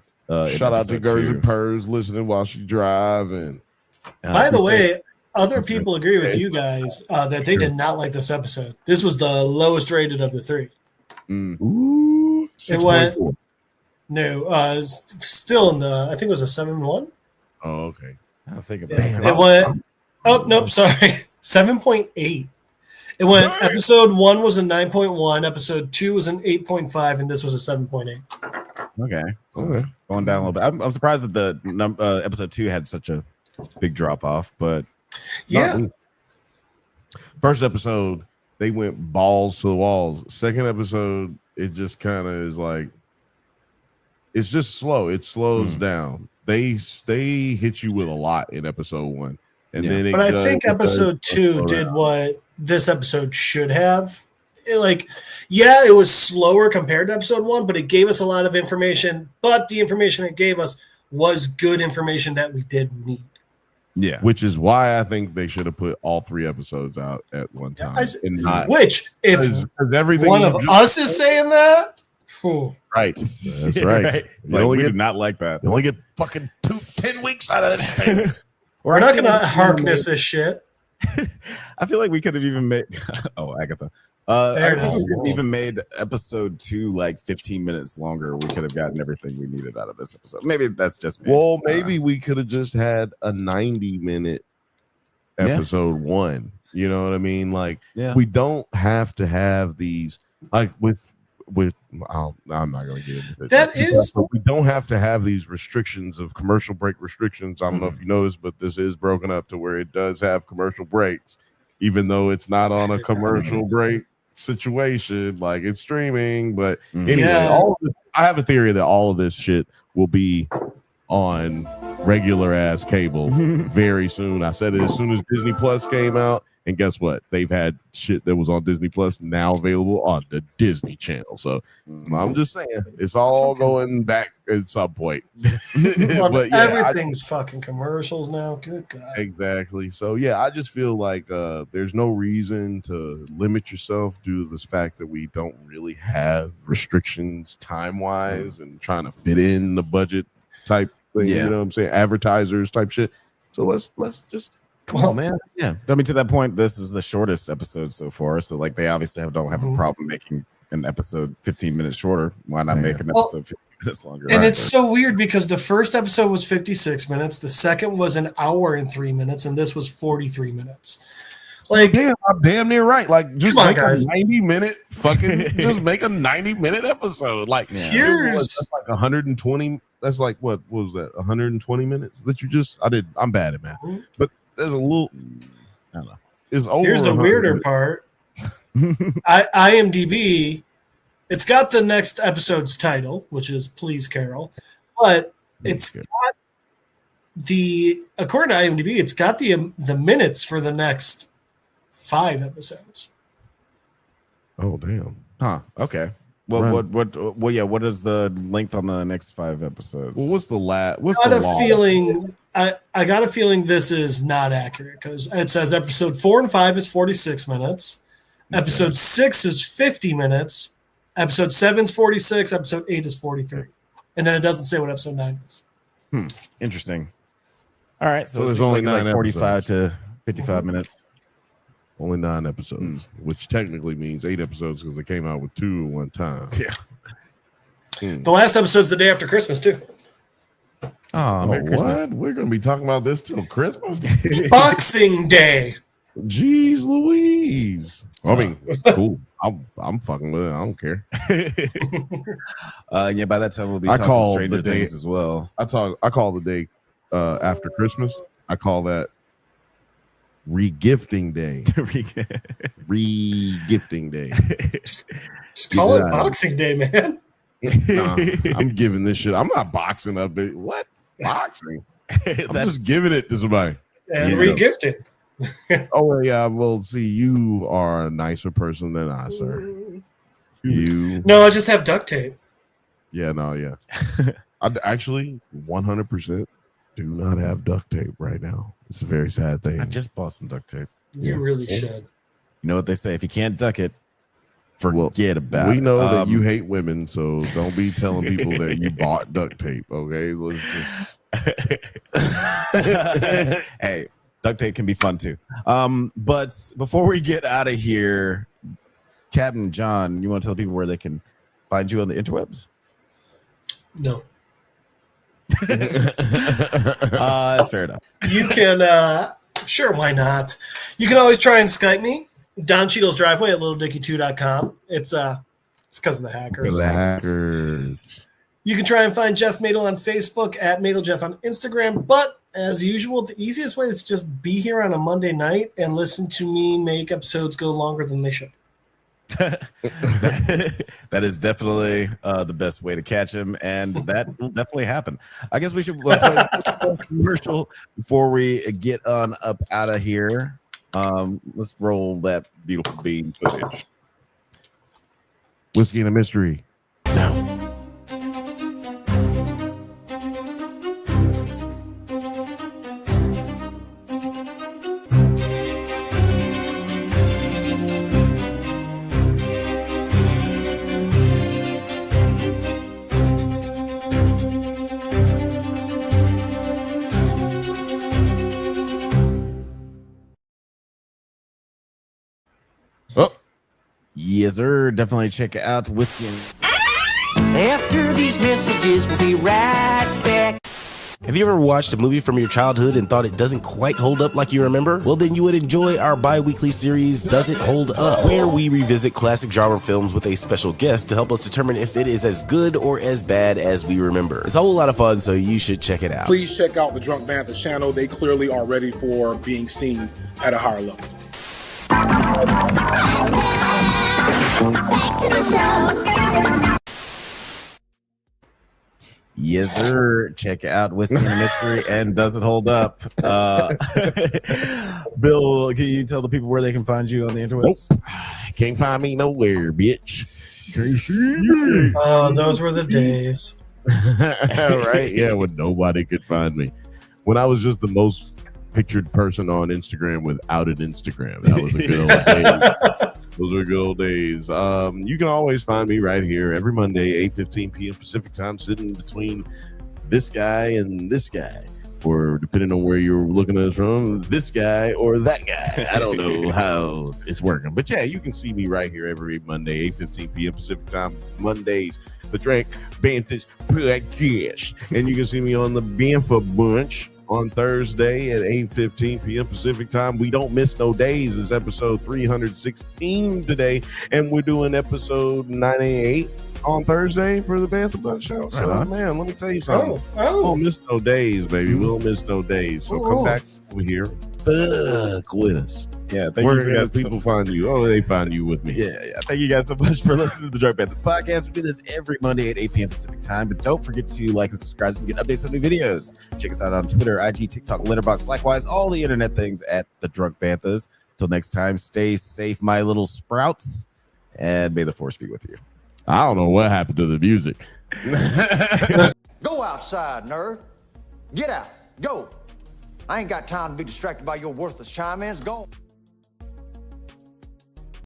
[SPEAKER 2] Shout out to Gers and Purrs listening while she driving.
[SPEAKER 3] By the way, other people agree with you guys that they did not like this episode. This was the lowest rated of the three.
[SPEAKER 2] Ooh, 6.4.
[SPEAKER 3] No, still in the, I think it was a 7.1.
[SPEAKER 2] Oh, okay.
[SPEAKER 1] I think about
[SPEAKER 3] it went. Oh nope, sorry, 7.8. It went. Episode 1 was a 9.1. Episode 2 was an 8.5, and this was a 7.8.
[SPEAKER 1] Okay, so going down a little bit. I'm surprised that the episode 2 had such a big drop off, but
[SPEAKER 3] yeah.
[SPEAKER 2] First episode, they went balls to the walls. Second episode, it just kind of is like. It's just slow. It slows down. They hit you with a lot in episode 1, and then.
[SPEAKER 3] But I think episode 2 did what this episode should have. It was slower compared to episode 1, but it gave us a lot of information. But the information it gave us was good information that we did need.
[SPEAKER 2] Yeah, which is why I think they should have put all 3 episodes out at one time.
[SPEAKER 3] Which, if
[SPEAKER 2] everything
[SPEAKER 3] one of us is saying that.
[SPEAKER 2] Right. That's right.
[SPEAKER 1] It's like, we did not like that.
[SPEAKER 2] You only get fucking 10 weeks out of this thing.
[SPEAKER 3] We're not going to harkness this shit.
[SPEAKER 1] I feel like we could have even made. Oh, Agatha. I think we could even made episode 2 like 15 minutes longer. We could have gotten everything we needed out of this episode. Maybe that's just me.
[SPEAKER 2] Well, maybe we could have just had a 90-minute episode 1. You know what I mean? Like, we don't have to have these like with. I'm not going to get into it. We don't have to have these restrictions of commercial break restrictions. I don't know if you noticed, but this is broken up to where it does have commercial breaks, even though it's not on a commercial break situation, like it's streaming. But anyway, I have a theory that all of this shit will be on regular ass cable very soon. I said it as soon as Disney Plus came out. And guess what? They've had shit that was on Disney Plus now available on the Disney Channel. So I'm just saying, it's all going back at some point.
[SPEAKER 3] But everything's fucking commercials now. Good God.
[SPEAKER 2] Exactly. So I just feel like there's no reason to limit yourself due to this fact that we don't really have restrictions time-wise and trying to fit in the budget type thing. You know what I'm saying? Advertisers type shit. So let's just. Come on, man.
[SPEAKER 1] Yeah. I mean, to that point, this is the shortest episode so far. So, like, they obviously don't have a problem making an episode 15 minutes shorter. Why not make an episode 15 minutes longer?
[SPEAKER 3] And it's so weird because the first episode was 56 minutes, the second was an hour and 3 minutes, and this was 43 minutes. Like,
[SPEAKER 2] I'm damn near right. Like, just make a 90-minute fucking, just make a 90-minute episode. Like,
[SPEAKER 3] here's
[SPEAKER 2] like 120. That's like what was that? 120 minutes that you just. I'm bad at math, but. There's a little. I don't know. It's over.
[SPEAKER 3] Here's the weirder part. IMDb, it's got the next episode's title, which is "Please, Carol," but it's got according to IMDb, it's got the minutes for the next 5 episodes.
[SPEAKER 2] Oh damn!
[SPEAKER 1] Huh? Okay. Well, what is the length on the next 5 episodes?
[SPEAKER 2] Well, what's the What's
[SPEAKER 3] I got
[SPEAKER 2] the
[SPEAKER 3] a feeling. I got a feeling this is not accurate because it says episode 4 and 5 is 46 minutes, episode 6 is 50 minutes, episode 7 is 46, episode 8 is 43, and then it doesn't say what episode 9 is.
[SPEAKER 1] Interesting. All right, so
[SPEAKER 2] there's only like
[SPEAKER 1] 45 to 55 minutes.
[SPEAKER 2] Only 9 episodes, which technically means 8 episodes because they came out with 2 at one time.
[SPEAKER 1] Yeah.
[SPEAKER 3] The last episode's the day after Christmas too.
[SPEAKER 1] Oh, Merry Christmas.
[SPEAKER 2] We're gonna be talking about this till Christmas.
[SPEAKER 3] Boxing Day.
[SPEAKER 2] Jeez Louise. I mean, cool. I'm fucking with it. I don't care.
[SPEAKER 1] By that time we'll be talking Stranger Things as well.
[SPEAKER 2] I call the day after Christmas. I call that Regifting day. Regifting day.
[SPEAKER 3] Just call it Boxing Day, man.
[SPEAKER 2] Nah, I'm giving this shit. I'm not boxing up. What? Boxing? I'm just giving it to somebody.
[SPEAKER 3] And regifting.
[SPEAKER 2] Oh, yeah. Well, see, you are a nicer person than I, sir. You.
[SPEAKER 3] No, I just have duct tape.
[SPEAKER 2] Yeah, no, yeah. I actually 100% do not have duct tape right now. It's a very sad thing.
[SPEAKER 1] I just bought some duct tape.
[SPEAKER 3] You really should.
[SPEAKER 1] You know what they say? If you can't duck it, forget about it.
[SPEAKER 2] We know that you hate women, so don't be telling people that you bought duct tape, okay? Let's just...
[SPEAKER 1] Hey, duct tape can be fun too. But before we get out of here, Captain John, you want to tell people where they can find you on the interwebs?
[SPEAKER 3] No.
[SPEAKER 1] That's fair enough.
[SPEAKER 3] You can, sure, why not? You can always try and Skype me. Don Cheadle's Driveway at littledickie2.com. It's because of the hackers.
[SPEAKER 2] The hackers.
[SPEAKER 3] You can try and find Jeff Madel on Facebook, at MadelJeff on Instagram. But as usual, the easiest way is just be here on a Monday night and listen to me make episodes go longer than they should.
[SPEAKER 1] That is definitely the best way to catch him, and that will definitely happen. I guess we should play a commercial before we get on up out of here. Let's roll that beautiful bean footage.
[SPEAKER 2] Whiskey and a Mystery. Now.
[SPEAKER 1] Yes, sir. Definitely check out Whiskey and...
[SPEAKER 4] After these messages, we'll be right back.
[SPEAKER 5] Have you ever watched a movie from your childhood and thought it doesn't quite hold up like you remember? Well, then you would enjoy our bi-weekly series, Does It Hold Up? Where we revisit classic genre films with a special guest to help us determine if it is as good or as bad as we remember. It's a whole lot of fun, so you should check it out.
[SPEAKER 6] Please check out the Drunk Bantha channel. They clearly are ready for being seen at a higher level.
[SPEAKER 7] Back to the show.
[SPEAKER 1] Yes, sir. Check out Whiskey and a Mystery and Does It Hold Up? Bill, can you tell the people where they can find you on the interwebs?
[SPEAKER 2] Nope. Can't find me nowhere, bitch.
[SPEAKER 3] Oh, those were the days.
[SPEAKER 2] Right? Yeah, when nobody could find me. When I was just the most pictured person on Instagram without an Instagram. That was a good old days. Those were good old days. You can always find me right here every Monday, 8:15 p.m. Pacific time, sitting between this guy and this guy. Or depending on where you're looking at us from, this guy or that guy. I don't know how it's working. But yeah, you can see me right here every Monday, 8:15 p.m. Pacific time. Mondays, the Drake Banthas podcast. And you can see me on the Bantha Bunch on Thursday at 8:15 p.m. Pacific time. We don't miss no days. It's episode 316 today, and we're doing episode 98 on Thursday for the Bantha Bunch show. So, man, let me tell you something. We don't miss no days, baby. We don't miss no days. So come back over here. Fuck with us.
[SPEAKER 1] Yeah, thank
[SPEAKER 2] Where
[SPEAKER 1] you
[SPEAKER 2] do
[SPEAKER 1] guys.
[SPEAKER 2] people find you? Oh, they find you with me.
[SPEAKER 1] Yeah. Thank you guys so much for listening to the Drunk Banthas podcast. We do this every Monday at 8 p.m. Pacific time. But don't forget to like and subscribe and get updates on new videos. Check us out on Twitter, IG, TikTok, Letterboxd. Likewise, all the internet things at the Drunk Banthas. Till next time, stay safe, my little sprouts, and may the force be with you.
[SPEAKER 2] I don't know what happened to the music.
[SPEAKER 8] Go outside, nerd. Get out. Go. I ain't got time to be distracted by your worthless chime-ins. Go.